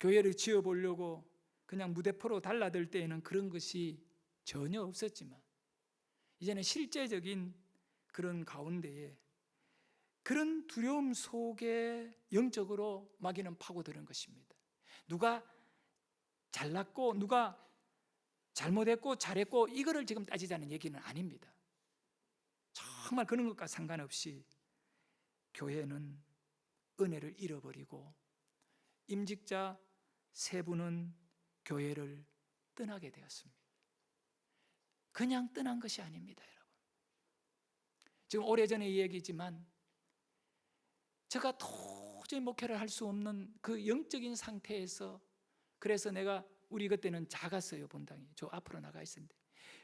Speaker 1: 교회를 지어보려고 그냥 무대포로 달라들 때에는 그런 것이 전혀 없었지만 이제는 실제적인 그런 가운데에 그런 두려움 속에 영적으로 마귀는 파고드는 것입니다. 누가 잘났고 누가 잘못했고 잘했고 이거를 지금 따지자는 얘기는 아닙니다. 정말 그런 것과 상관없이 교회는 은혜를 잃어버리고 임직자 세 분은 교회를 떠나게 되었습니다. 그냥 떠난 것이 아닙니다, 여러분. 지금 오래전에 이 얘기지만 제가 도저히 목회를 할 수 없는 그 영적인 상태에서, 그래서 내가 우리 그때는 작았어요, 본당이. 저 앞으로 나가 있었는데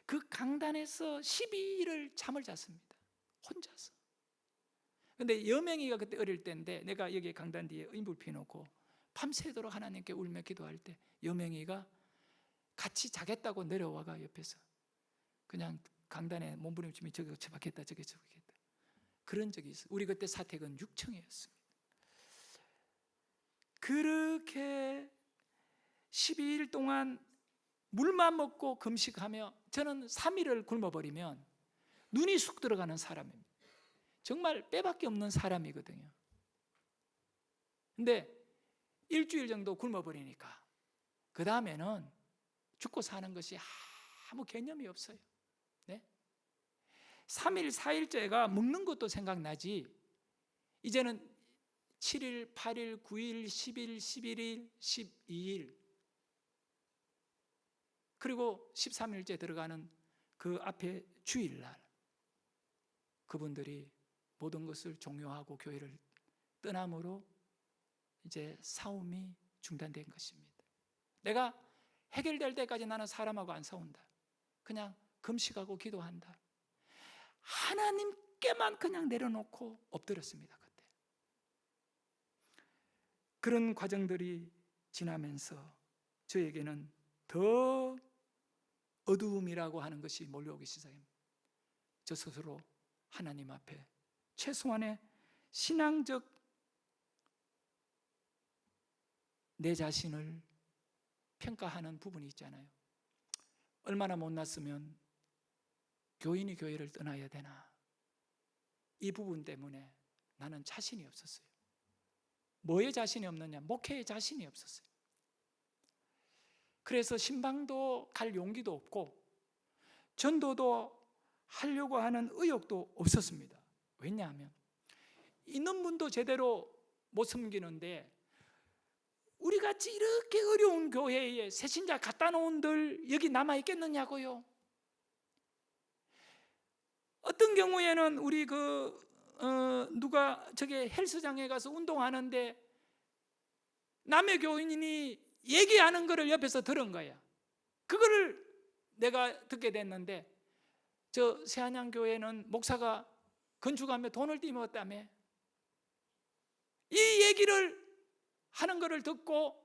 Speaker 1: 그 강단에서 12일을 잠을 잤습니다, 혼자서. 근데 여명이가 그때 어릴 때인데 내가 여기 강단 뒤에 인불 피워놓고 밤새도록 하나님께 울며 기도할 때 여명이가 같이 자겠다고 내려와가 옆에서 그냥 강단에 몸부림치며 저기 처박혔다 저기 처박혔다 그런 적이 있어요. 우리 그때 사택은 6층이었습니다. 그렇게 12일 동안 물만 먹고 금식하며, 저는 3일을 굶어버리면 눈이 쑥 들어가는 사람입니다. 정말 빼밖에 없는 사람이거든요. 근데 일주일 정도 굶어버리니까 그 다음에는 죽고 사는 것이 아무 개념이 없어요. 네? 3일, 4일째가 먹는 것도 생각나지, 이제는 7일, 8일, 9일, 10일, 11일, 12일, 그리고 13일째 들어가는 그 앞에 주일날 그분들이 모든 것을 종료하고 교회를 떠남으로 이제 싸움이 중단된 것입니다. 내가 해결될 때까지 나는 사람하고 안 싸운다, 그냥 금식하고 기도한다, 하나님께만 그냥 내려놓고 엎드렸습니다. 그때 그런 과정들이 지나면서 저에게는 더 어두움이라고 하는 것이 몰려오기 시작합니다. 저 스스로 하나님 앞에 최소한의 신앙적 내 자신을 평가하는 부분이 있잖아요. 얼마나 못났으면 교인이 교회를 떠나야 되나, 이 부분 때문에 나는 자신이 없었어요. 뭐에 자신이 없느냐? 목회에 자신이 없었어요. 그래서 신방도 갈 용기도 없고 전도도 하려고 하는 의욕도 없었습니다. 왜냐하면 있는 분도 제대로 못 섬기는데 우리같이 이렇게 어려운 교회에 새신자 갖다 놓은들 여기 남아있겠느냐고요. 어떤 경우에는 우리 누가 저기 헬스장에 가서 운동하는데 남의 교인이 얘기하는 거를 옆에서 들은 거야. 그거를 내가 듣게 됐는데, 저 새한양교회는 목사가 건축하며 돈을 띠먹었다며, 이 얘기를 하는 거를 듣고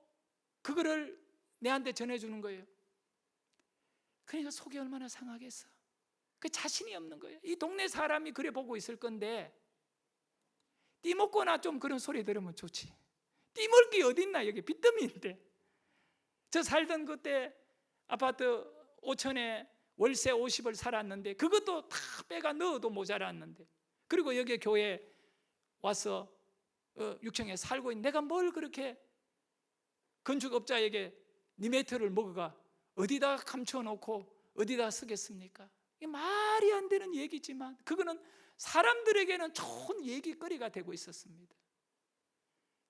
Speaker 1: 그거를 내한테 전해주는 거예요. 그러니까 속이 얼마나 상하겠어. 그 자신이 없는 거예요. 이 동네 사람이 그래 보고 있을 건데 띠먹거나 좀 그런 소리 들으면 좋지. 띠먹을 게 어딨나, 여기 빚더미인데. 저 살던 그때 아파트 5천에 월세 50을 살았는데 그것도 다 빼가 넣어도 모자랐는데, 그리고 여기 교회 와서 6층에 살고 있는 내가 뭘 그렇게 건축업자에게 니메트를 먹어가 어디다 감춰놓고 어디다 쓰겠습니까? 이게 말이 안 되는 얘기지만 그거는 사람들에게는 좋은 얘기거리가 되고 있었습니다.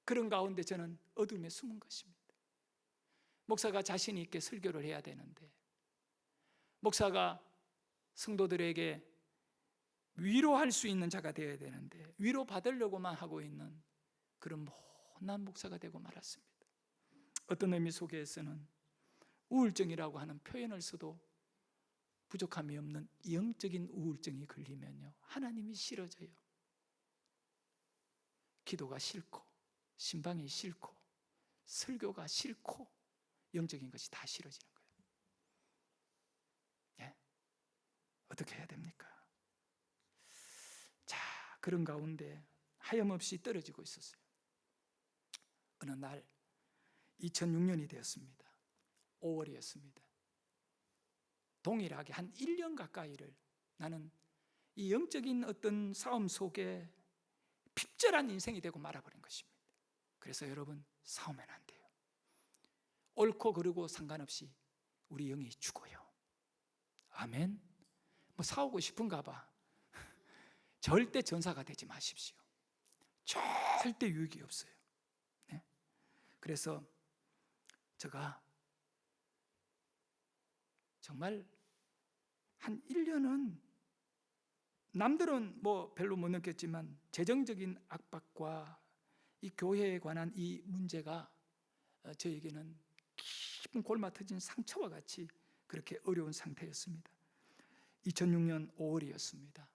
Speaker 1: 그런 가운데 저는 어둠에 숨은 것입니다. 목사가 자신 있게 설교를 해야 되는데, 목사가 성도들에게 위로할 수 있는 자가 되어야 되는데 위로 받으려고만 하고 있는 그런 못난 목사가 되고 말았습니다. 어떤 의미 속에서는 우울증이라고 하는 표현을 써도 부족함이 없는 영적인 우울증이 걸리면요, 하나님이 싫어져요. 기도가 싫고 신방이 싫고 설교가 싫고 영적인 것이 다 싫어지는 거예요. 예? 어떻게 해야 됩니까? 자, 그런 가운데 하염없이 떨어지고 있었어요. 어느 날 2006년이 되었습니다. 5월이었습니다. 동일하게 한 1년 가까이를 나는 이 영적인 어떤 싸움 속에 핍절한 인생이 되고 말아버린 것입니다. 그래서 여러분, 싸우면 안 돼요. 옳고 그르고 상관없이 우리 영이 죽어요. 아멘. 뭐 싸우고 싶은가 봐. 절대 전사가 되지 마십시오. 절대 유익이 없어요. 네? 그래서 제가 정말 한 1년은 남들은 뭐 별로 못 느꼈지만 재정적인 압박과 이 교회에 관한 이 문제가 저에게는 깊은 골마 터진 상처와 같이 그렇게 어려운 상태였습니다. 2006년 5월이었습니다.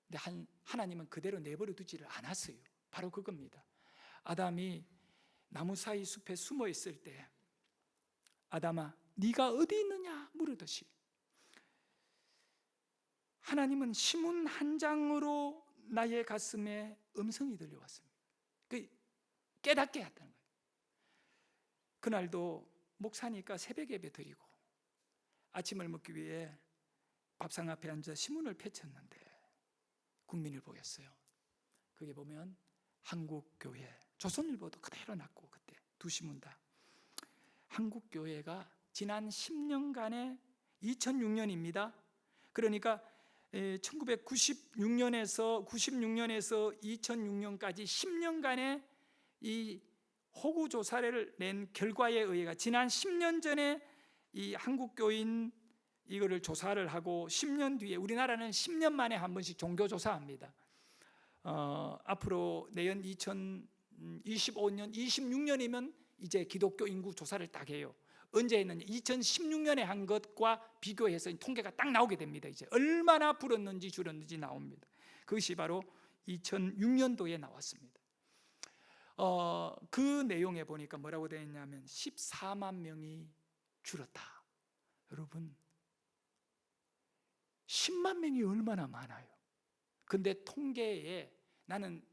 Speaker 1: 근데 하나님은 그대로 내버려 두지를 않았어요. 바로 그겁니다. 아담이 나무 사이 숲에 숨어 있을 때 아담아 네가 어디 있느냐 물으듯이 하나님은 시문 한 장으로 나의 가슴에 음성이 들려왔습니다. 깨닫게 했다는 거예요. 그날도 목사니까 새벽 예배 드리고 아침을 먹기 위해 밥상 앞에 앉아 신문을 펼쳤는데 국민을 보였어요. 거기 보면 한국교회, 조선일보도 그대로 났고 그때 두 신문 다 한국교회가 지난 10년간의 2006년입니다. 그러니까 1996년에서 2006년까지 10년간의 이 호구 조사를 낸 결과에 의해 지난 10년 전에 이 한국교인 이거를 조사를 하고 10년 뒤에 우리나라는 10년 만에 한 번씩 종교조사합니다. 앞으로 내년 2025년, 26년이면 이제 기독교 인구 조사를 딱 해요. 언제 했느냐? 2016년에 한 것과 비교해서 통계가 딱 나오게 됩니다. 이제 얼마나 불었는지 줄었는지 나옵니다. 그것이 바로 2006년도에 나왔습니다. 그 내용에 보니까 뭐라고 되어 있냐면 14만 명이 줄었다. 여러분 10만 명이 얼마나 많아요. 근데 통계에 나는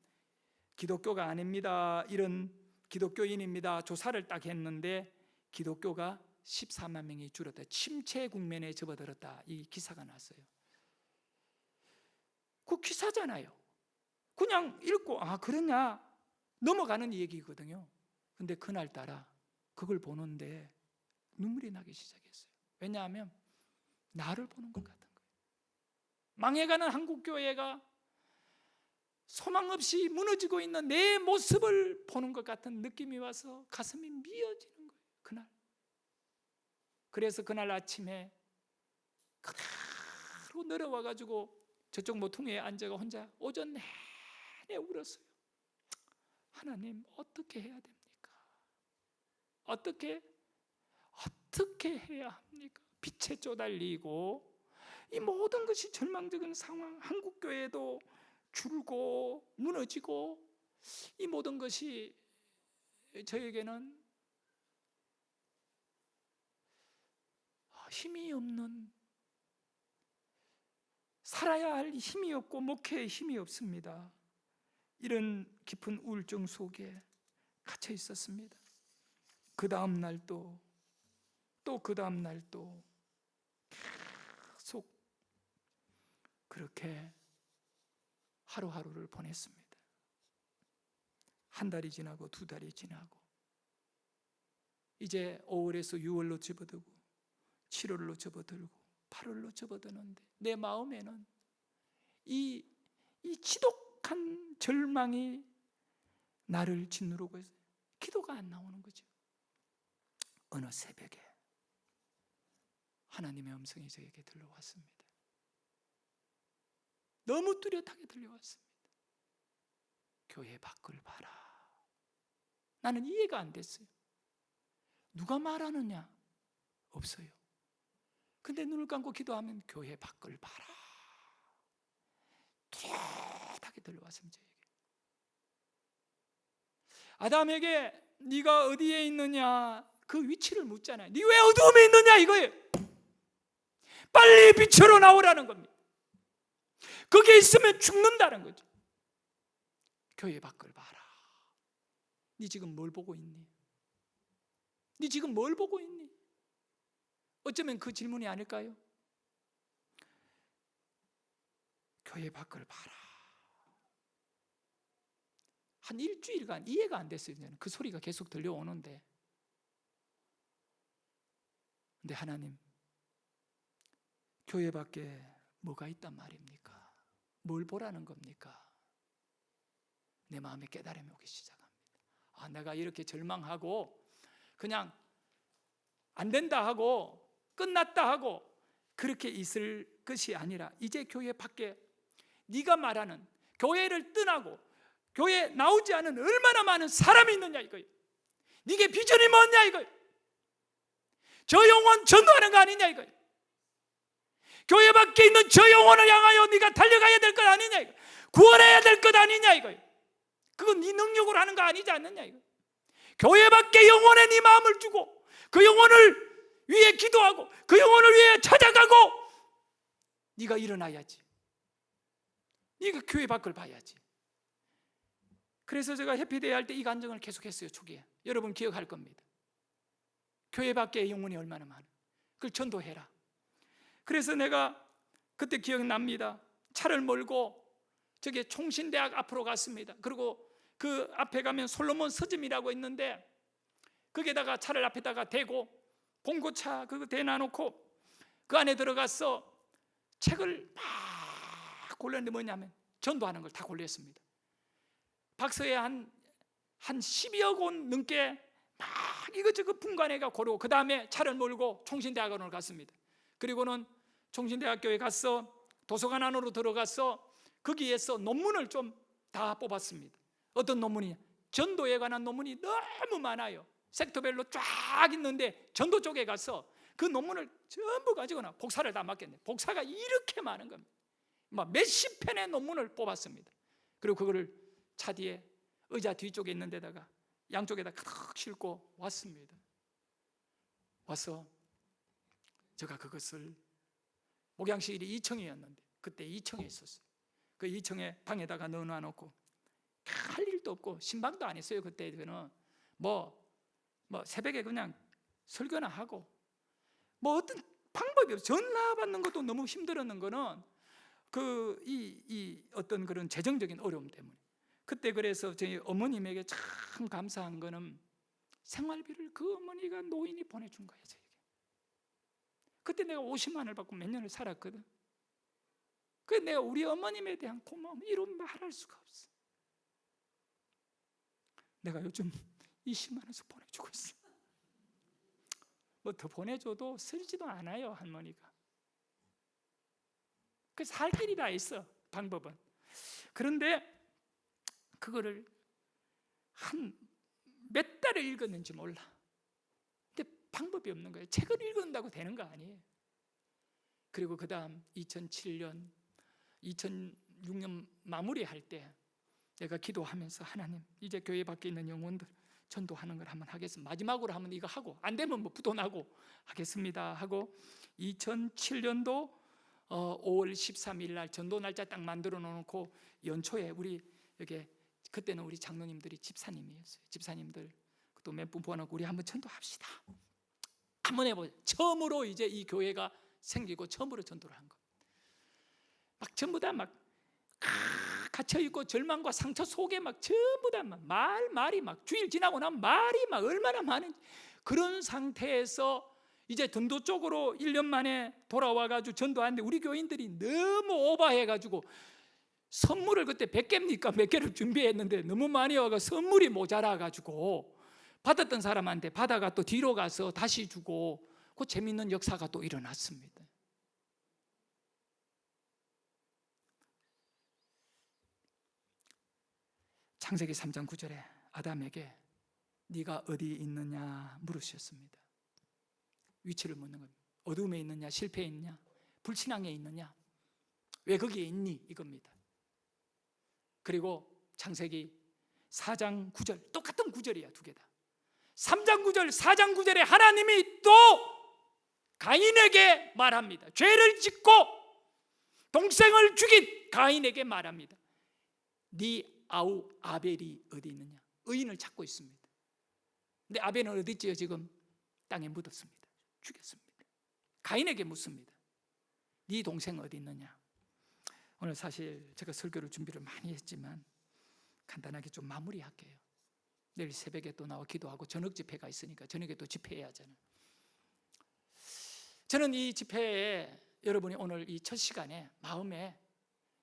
Speaker 1: 기독교가 아닙니다, 이런 기독교인입니다, 조사를 딱 했는데 기독교가 14만 명이 줄었다. 침체 국면에 접어들었다. 이 기사가 났어요. 그 기사잖아요. 그냥 읽고 그러냐 넘어가는 얘기거든요. 근데 그날따라 그걸 보는데 눈물이 나기 시작했어요. 왜냐하면 나를 보는 것 같은 거예요. 망해가는 한국교회가 소망 없이 무너지고 있는 내 모습을 보는 것 같은 느낌이 와서 가슴이 미어지는 거예요. 그날. 그래서 그날 아침에 그대로 내려와가지고 저쪽 모퉁이에 앉아가 혼자 오전 내내 울었어요. 하나님 어떻게 해야 됩니까? 어떻게 해야 합니까? 빛에 쪼달리고 이 모든 것이 절망적인 상황, 한국교회도 줄고 무너지고 이 모든 것이 저에게는 힘이 없는 살아야 할 힘이 없고 목회에 힘이 없습니다. 이런 깊은 우울증 속에 갇혀 있었습니다. 그 다음 날도 또 그 다음 날도 계속 그렇게 하루하루를 보냈습니다. 한 달이 지나고 두 달이 지나고 이제 5월에서 6월로 접어들고 7월로 접어들고 8월로 접어드는데 내 마음에는 이 지독한 절망이 나를 짓누르고 있어요. 기도가 안 나오는 거죠. 어느 새벽에 하나님의 음성이 저에게 들려왔습니다. 너무 뚜렷하게 들려왔습니다. 교회 밖을 봐라. 나는 이해가 안 됐어요. 누가 말하느냐? 없어요. 근데 눈을 감고 기도하면 교회 밖을 봐라. 뚜렷하게 들려왔습니다. 저에게. 아담에게 네가 어디에 있느냐? 그 위치를 묻잖아요. 네 왜 어두움에 있느냐 이거예요. 빨리 빛으로 나오라는 겁니다. 거기에 있으면 죽는다는 거죠. 교회 밖을 봐라. 네 지금 뭘 보고 있니? 네 지금 뭘 보고 있니? 어쩌면 그 질문이 아닐까요? 교회 밖을 봐라. 한 일주일간 이해가 안 됐어요. 저는 그 소리가 계속 들려오는데, 근데 하나님, 교회 밖에 뭐가 있단 말입니까? 뭘 보라는 겁니까? 내 마음에 깨달음이 오기 시작합니다. 아, 내가 이렇게 절망하고 그냥 안 된다 하고 끝났다 하고 그렇게 있을 것이 아니라 이제 교회 밖에 네가 말하는 교회를 떠나고 교회에 나오지 않은 얼마나 많은 사람이 있느냐 이거예요. 네게 비전이 뭐냐 이거예요. 저 영혼 전도하는 거 아니냐 이거예요. 교회 밖에 있는 저 영혼을 향하여 네가 달려가야 될 것 아니냐 이거예요. 구원해야 될 것 아니냐 이거예요. 그건 네 능력으로 하는 거 아니지 않느냐 이거예요. 교회 밖에 영혼에 네 마음을 주고 그 영혼을 위해 기도하고 그 영혼을 위해 찾아가고 네가 일어나야지. 네가 교회 밖을 봐야지. 그래서 제가 해피데이 할 때 이 간증을 계속했어요. 초기에 여러분 기억할 겁니다. 교회 밖에 영혼이 얼마나 많아. 그걸 전도해라. 그래서 내가 그때 기억납니다. 차를 몰고 저기 총신대학 앞으로 갔습니다. 그리고 그 앞에 가면 솔로몬 서점이라고 있는데 거기에다가 차를 앞에다가 대고 봉고차 그거 대놔놓고 그 안에 들어가서 책을 막 골랐는데 뭐냐면 전도하는 걸 다 골랐습니다. 박스에 한 12여 권 넘게 막 이것저것 분간해가 고르고 그 다음에 차를 몰고 총신대학원을 갔습니다. 그리고는 총신대학교에 가서 도서관 안으로 들어가서 거기에서 논문을 좀 다 뽑았습니다. 어떤 논문이냐? 전도에 관한 논문이 너무 많아요. 섹터별로 쫙 있는데 전도 쪽에 가서 그 논문을 전부 가지고 나 복사를 다 맡겼네. 복사가 이렇게 많은 겁니다. 막 몇십 편의 논문을 뽑았습니다. 그리고 그거를 차 뒤에 의자 뒤쪽에 있는 데다가 양쪽에다 가득 싣고 왔습니다. 와서 제가 그것을 목양실이 2층이었는데 그때 2층에 있었어요. 그 2층에 방에다가 넣어놓고 할 일도 없고 신방도 안 했어요. 그때는 뭐 새벽에 그냥 설교나 하고 뭐 어떤 방법이 없어요. 전화 받는 것도 너무 힘들었는 거는 이 어떤 그런 재정적인 어려움 때문에. 그때 그래서 저희 어머님에게 참 감사한 거는 생활비를 그 어머니가 노인이 보내준 거예요. 저에게. 그때 내가 50만 원을 받고 몇 년을 살았거든. 그래서 내가 우리 어머님에 대한 고마움 이런 말할 수가 없어. 내가 요즘 20만 원씩 보내주고 있어. 뭐 더 보내줘도 쓰지도 않아요, 할머니가. 그래서 할 길이 다 있어, 방법은. 그런데 그거를 한 몇 달을 읽었는지 몰라. 근데 방법이 없는 거예요. 책을 읽는다고 되는 거 아니에요. 그리고 그 다음 2007년 2006년 마무리할 때 내가 기도하면서 하나님 이제 교회 밖에 있는 영혼들 전도하는 걸 한번 하겠습니다. 마지막으로 한번 이거 하고 안 되면 뭐 부도나고 하겠습니다 하고 2007년도 5월 13일 날 전도 날짜 딱 만들어 놓고 연초에 우리 여기 그때는 우리 장로님들이 집사님이었어요. 집사님들 또 몇 분 보내고 우리 한번 전도합시다. 한번 해보자. 처음으로 이제 이 교회가 생기고 처음으로 전도를 한 거. 막 전부 다 막 갇혀 있고 절망과 상처 속에 막 전부 다 말이 막 주일 지나고 나면 말이 막 얼마나 많은지 그런 상태에서 이제 전도 쪽으로 1년 만에 돌아와가지고 전도하는데 우리 교인들이 너무 오버해가지고 선물을 그때 100개입니까? 몇 개를 준비했는데 너무 많이 와가 선물이 모자라가지고 받았던 사람한테 받아가 또 뒤로 가서 다시 주고 그 재밌는 역사가 또 일어났습니다. 창세기 3장 9절에 아담에게 네가 어디 있느냐 물으셨습니다. 위치를 묻는 겁니다. 어둠에 있느냐, 실패에 있느냐, 불신앙에 있느냐, 왜 거기에 있니? 이겁니다. 그리고 창세기 4장 9절 똑같은 9절이야, 두 개 다. 3장 9절, 4장 9절에 하나님이 또 가인에게 말합니다. 죄를 짓고 동생을 죽인 가인에게 말합니다. 네 아우 아벨이 어디 있느냐? 의인을 찾고 있습니다. 근데 아벨은 어디 있지요? 지금 땅에 묻었습니다. 죽였습니다. 가인에게 묻습니다. 네 동생 어디 있느냐? 오늘 사실 제가 설교를 준비를 많이 했지만 간단하게 좀 마무리할게요. 내일 새벽에 또 나와 기도하고 저녁 집회가 있으니까 저녁에 또 집회해야 하잖아요. 저는 이 집회에 여러분이 오늘 이 첫 시간에 마음에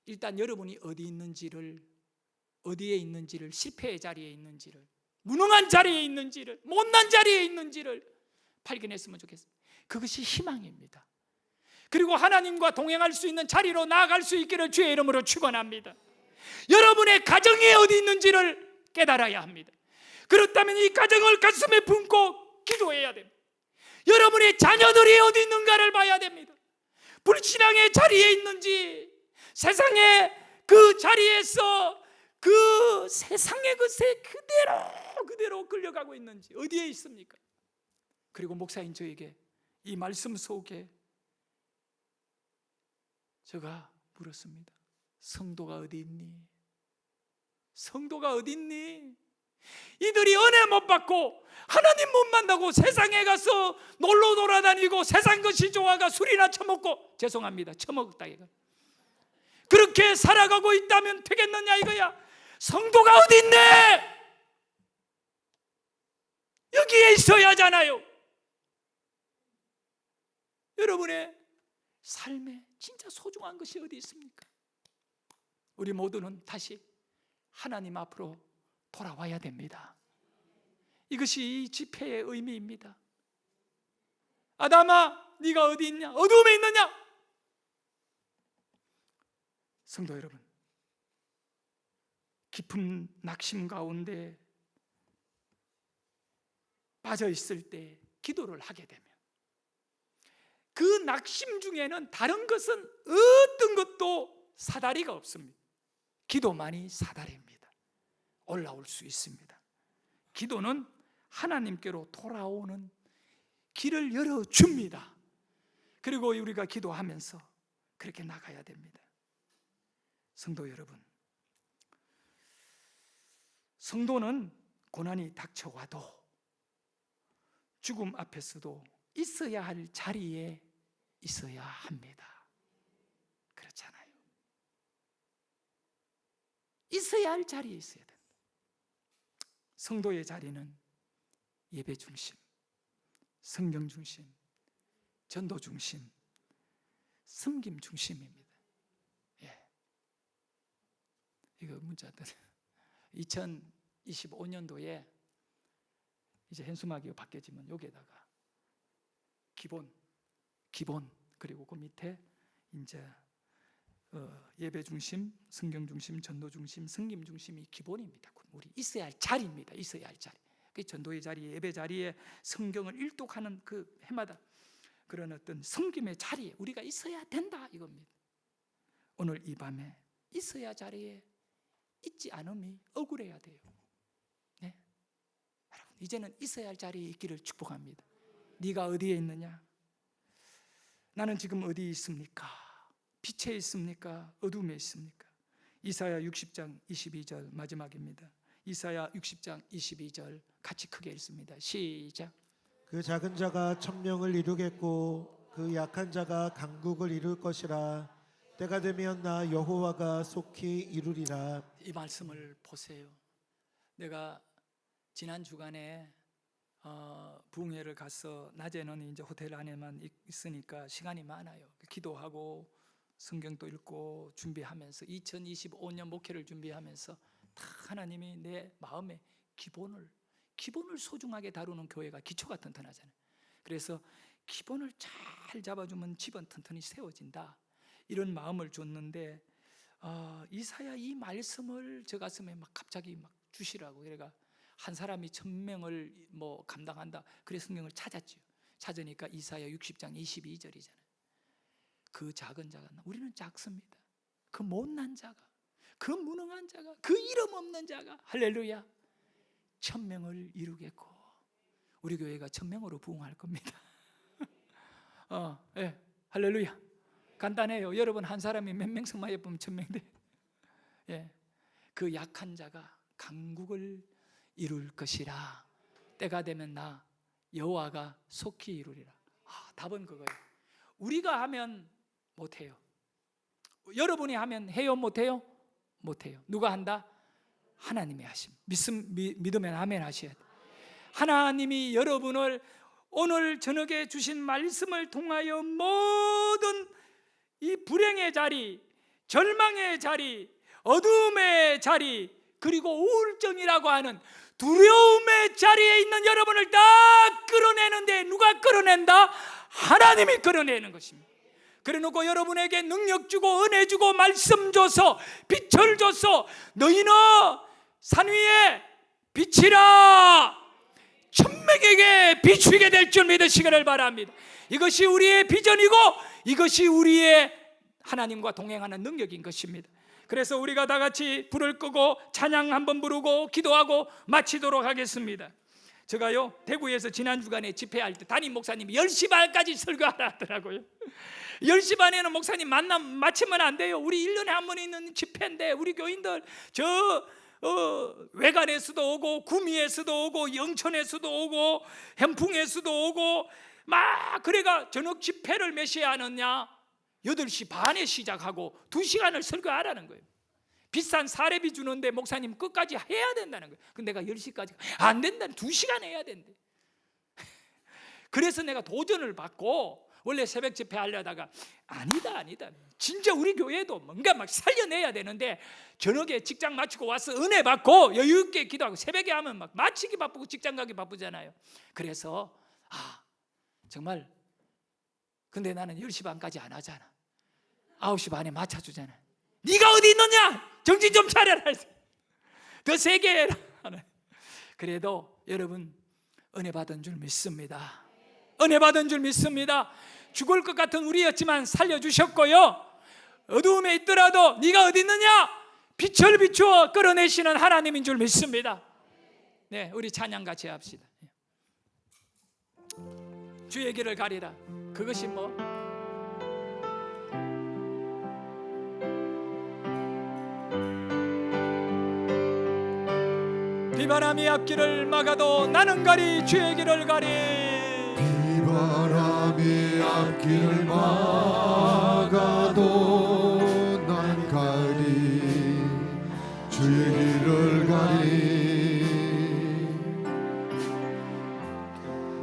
Speaker 1: 일단 여러분이 어디 있는지를, 어디에 있는지를, 실패의 자리에 있는지를, 무능한 자리에 있는지를, 못난 자리에 있는지를 발견했으면 좋겠습니다. 그것이 희망입니다. 그리고 하나님과 동행할 수 있는 자리로 나아갈 수 있기를 주의 이름으로 축원합니다. 여러분의 가정이 어디 있는지를 깨달아야 합니다. 그렇다면 이 가정을 가슴에 품고 기도해야 됩니다. 여러분의 자녀들이 어디 있는가를 봐야 됩니다. 불신앙의 자리에 있는지, 세상의 그 자리에서 그 세상의 것에 그대로 끌려가고 있는지 어디에 있습니까? 그리고 목사인 저에게 이 말씀 속에 제가 물었습니다. 성도가 어디 있니? 성도가 어디 있니? 이들이 은혜 못 받고 하나님 못 만나고 세상에 가서 놀러 돌아다니고 세상 것이 좋아가 술이나 처먹고, 죄송합니다, 처먹었다 이거, 그렇게 살아가고 있다면 되겠느냐 이거야. 성도가 어디 있네? 여기에 있어야 하잖아요. 여러분의 삶에 진짜 소중한 것이 어디 있습니까? 우리 모두는 다시 하나님 앞으로 돌아와야 됩니다. 이것이 이 집회의 의미입니다. 아담아, 네가 어디 있냐? 어둠에 있느냐? 성도 여러분, 깊은 낙심 가운데 빠져 있을 때 기도를 하게 되면 그 낙심 중에는 다른 것은 어떤 것도 사다리가 없습니다. 기도만이 사다리입니다. 올라올 수 있습니다. 기도는 하나님께로 돌아오는 길을 열어줍니다. 그리고 우리가 기도하면서 그렇게 나가야 됩니다. 성도 여러분, 성도는 고난이 닥쳐와도 죽음 앞에서도 있어야 할 자리에 있어야 합니다. 그렇잖아요. 있어야 할 자리에 있어야 됩니다. 성도의 자리는 예배 중심, 성경 중심, 전도 중심, 섬김 중심입니다. 예. 이거 문자들 2025년도에 이제 현수막이 바뀌어지면 여기에다가 기본 그리고 그 밑에 이제 예배 중심, 성경 중심, 전도 중심, 섬김 중심이 기본입니다. 우리 있어야 할 자리입니다. 있어야 할 자리. 그 전도의 자리에, 예배 자리에, 성경을 일독하는 그 해마다 그런 어떤 섬김의 자리에 우리가 있어야 된다 이겁니다. 오늘 이 밤에 있어야 자리에 있지 않음이 억울해야 돼요. 네? 여러분, 이제는 있어야 할 자리에 있기를 축복합니다. 네가 어디에 있느냐? 나는 지금 어디에 있습니까? 빛에 있습니까? 어둠에 있습니까? 이사야 60장 22절 마지막입니다. 이사야 60장 22절 같이 크게 읽습니다. 시작.
Speaker 2: 그 작은 자가 천명을 이루겠고 그 약한 자가 강국을 이룰 것이라. 때가 되면 나 여호와가 속히 이루리라.
Speaker 1: 이 말씀을 보세요. 내가 지난 주간에 부흥회를 가서 낮에는 이제 호텔 안에만 있으니까 시간이 많아요. 기도하고 성경도 읽고 준비하면서 2025년 목회를 준비하면서 다 하나님이 내 마음의 기본을 소중하게 다루는 교회가 기초가 튼튼하잖아요. 그래서 기본을 잘 잡아주면 집은 튼튼히 세워진다, 이런 마음을 줬는데 이사야 이 말씀을 제 가슴에 막 갑자기 막 주시라고. 그래가 한 사람이 1000명을 뭐 감당한다, 그래서 성경을 찾았죠. 찾으니까 이사야 60장 22절이잖아요. 그 작은 자가, 우리는 작습니다. 그 못난 자가, 그 무능한 자가, 그 이름 없는 자가, 할렐루야, 1000명을 이루겠고, 우리 교회가 1000명으로 부흥할 겁니다. 예, 할렐루야. 간단해요. 여러분 한 사람이 몇 명씩만 예쁘면 1000명 돼. 예, 그 약한 자가 강국을 이룰 것이라. 때가 되면 나 여호와가 속히 이루리라. 답은 그거예요. 우리가 하면 못해요. 여러분이 하면 해요, 못해요? 못해요. 누가 한다? 하나님이 하심. 믿으면 아멘 하셔야 돼요. 하나님이 여러분을 오늘 저녁에 주신 말씀을 통하여 모든 이 불행의 자리, 절망의 자리, 어둠의 자리, 그리고 우울증이라고 하는 두려움의 자리에 있는 여러분을 다 끌어내는데, 누가 끌어낸다? 하나님이 끌어내는 것입니다. 그래놓고 여러분에게 능력 주고 은혜 주고 말씀 줘서 빛을 줘서 너희는 산 위에 빛이라, 천명에게 비추게 될 줄 믿으시기를 바랍니다. 이것이 우리의 비전이고 이것이 우리의 하나님과 동행하는 능력인 것입니다. 그래서 우리가 다 같이 불을 끄고 찬양 한번 부르고 기도하고 마치도록 하겠습니다. 제가요, 대구에서 지난 주간에 집회할 때 담임 목사님이 10시 반까지 설교하라 하더라고요. 10시 반에는 목사님 만남 마치면 안 돼요. 우리 1년에 한 번 있는 집회인데, 우리 교인들 외관에서도 오고 구미에서도 오고 영천에서도 오고 현풍에서도 오고 막, 그래가 저녁 집회를 몇 시에 하느냐? 8시 반에 시작하고 2시간을 설교하라는 거예요. 비싼 사례비 주는데 목사님 끝까지 해야 된다는 거예요. 근데 내가 10시까지 안 된다, 2시간 해야 된대. 그래서 내가 도전을 받고 원래 새벽 집회 하려다가 아니다 진짜 우리 교회도 뭔가 막 살려내야 되는데, 저녁에 직장 마치고 와서 은혜 받고 여유 있게 기도하고, 새벽에 하면 막 마치기 바쁘고 직장 가기 바쁘잖아요. 그래서 정말, 근데 나는 10시 반까지 안 하잖아. 9시 반에 맞춰주잖아. 네가 어디 있느냐? 정신 좀 차려라. 더 세게 해라. 그래도 여러분 은혜 받은 줄 믿습니다. 은혜 받은 줄 믿습니다. 죽을 것 같은 우리였지만 살려주셨고요, 어두움에 있더라도 네가 어디 있느냐? 빛을 비추어 끌어내시는 하나님인 줄 믿습니다. 네, 우리 찬양 같이 합시다. 주의 길을 가리라. 그것이 뭐 비바람이 앞길을 막아도 나는 가리 주의 길을 가리.
Speaker 3: 비바람이 앞길을 막아도 난 가리 주의 길을 가리.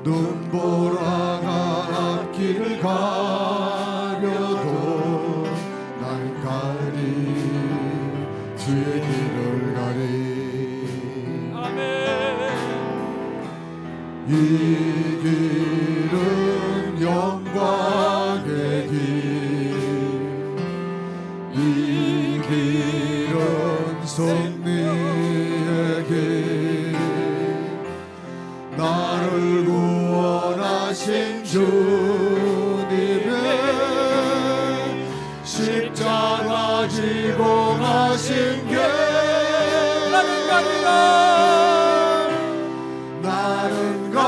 Speaker 3: 눈보라가 앞길을 가려도 난 가리 주의 길을 가리. 이 길은 영광의 길, 이 길은 승리의 길, 나를 구원하신 주님의 십자가 지고 가신 길,
Speaker 1: 나는 가리라.
Speaker 3: 나는 가리라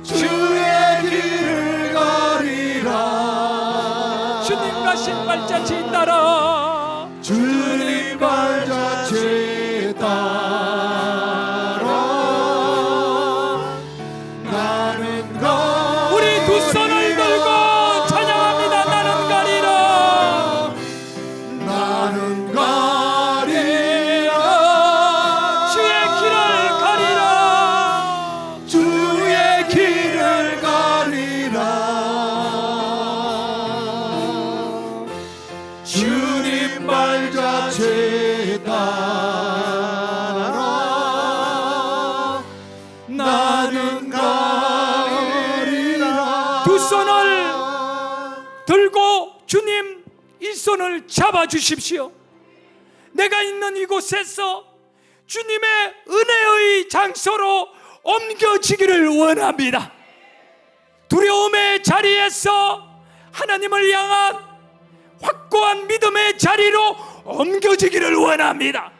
Speaker 3: 주의
Speaker 1: 주님과 신발자취 따라
Speaker 3: 주님 발자취 따라 나는 가리라.
Speaker 1: 우리 두 손을 들고 찬양합니다. 나는 가리라.
Speaker 3: 나는 가리라.
Speaker 1: 주의 길을 가리라.
Speaker 3: 주의 길을 가리라. 주님 발자취 따라 나는 가리라.
Speaker 1: 두 손을 들고 주님 이 손을 잡아 주십시오. 내가 있는 이곳에서 주님의 은혜의 장소로 옮겨지기를 원합니다. 두려움의 자리에서 하나님을 향한 확고한 믿음의 자리로 옮겨지기를 원합니다.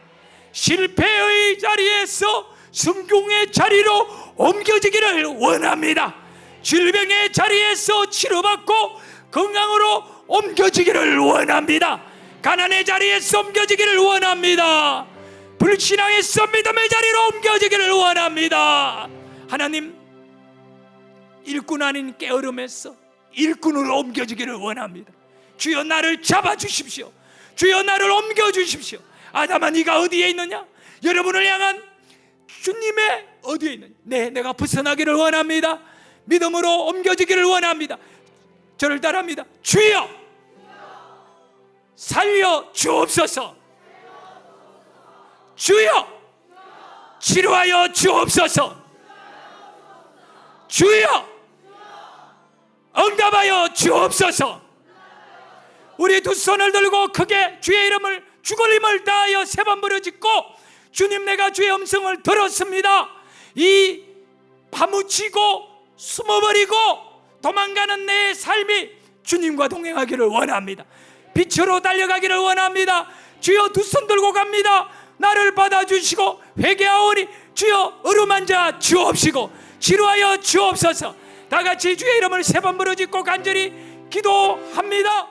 Speaker 1: 실패의 자리에서 성공의 자리로 옮겨지기를 원합니다. 질병의 자리에서 치료받고 건강으로 옮겨지기를 원합니다. 가난의 자리에서 옮겨지기를 원합니다. 불신앙에서 믿음의 자리로 옮겨지기를 원합니다. 하나님, 일꾼 아닌 깨어름에서 일꾼으로 옮겨지기를 원합니다. 주여 나를 잡아주십시오. 주여 나를 옮겨주십시오. 아담아 네가 어디에 있느냐? 여러분을 향한 주님의 어디에 있느냐? 내가 벗어나기를 원합니다. 믿음으로 옮겨지기를 원합니다. 저를 따라합니다. 주여 살려 주옵소서. 주여 치료하여 주옵소서. 주여 응답하여 주옵소서. 우리 두 손을 들고 크게 주의 이름을 죽을림을 다하여 세 번 부르짖고, 주님 내가 주의 음성을 들었습니다. 이 파묻히고 숨어버리고 도망가는 내 삶이 주님과 동행하기를 원합니다. 빛으로 달려가기를 원합니다. 주여 두 손 들고 갑니다. 나를 받아주시고 회개하오니 주여 어루만져 주옵시고 치료하여 주옵소서. 다 같이 주의 이름을 세 번 부르짖고 간절히 기도합니다.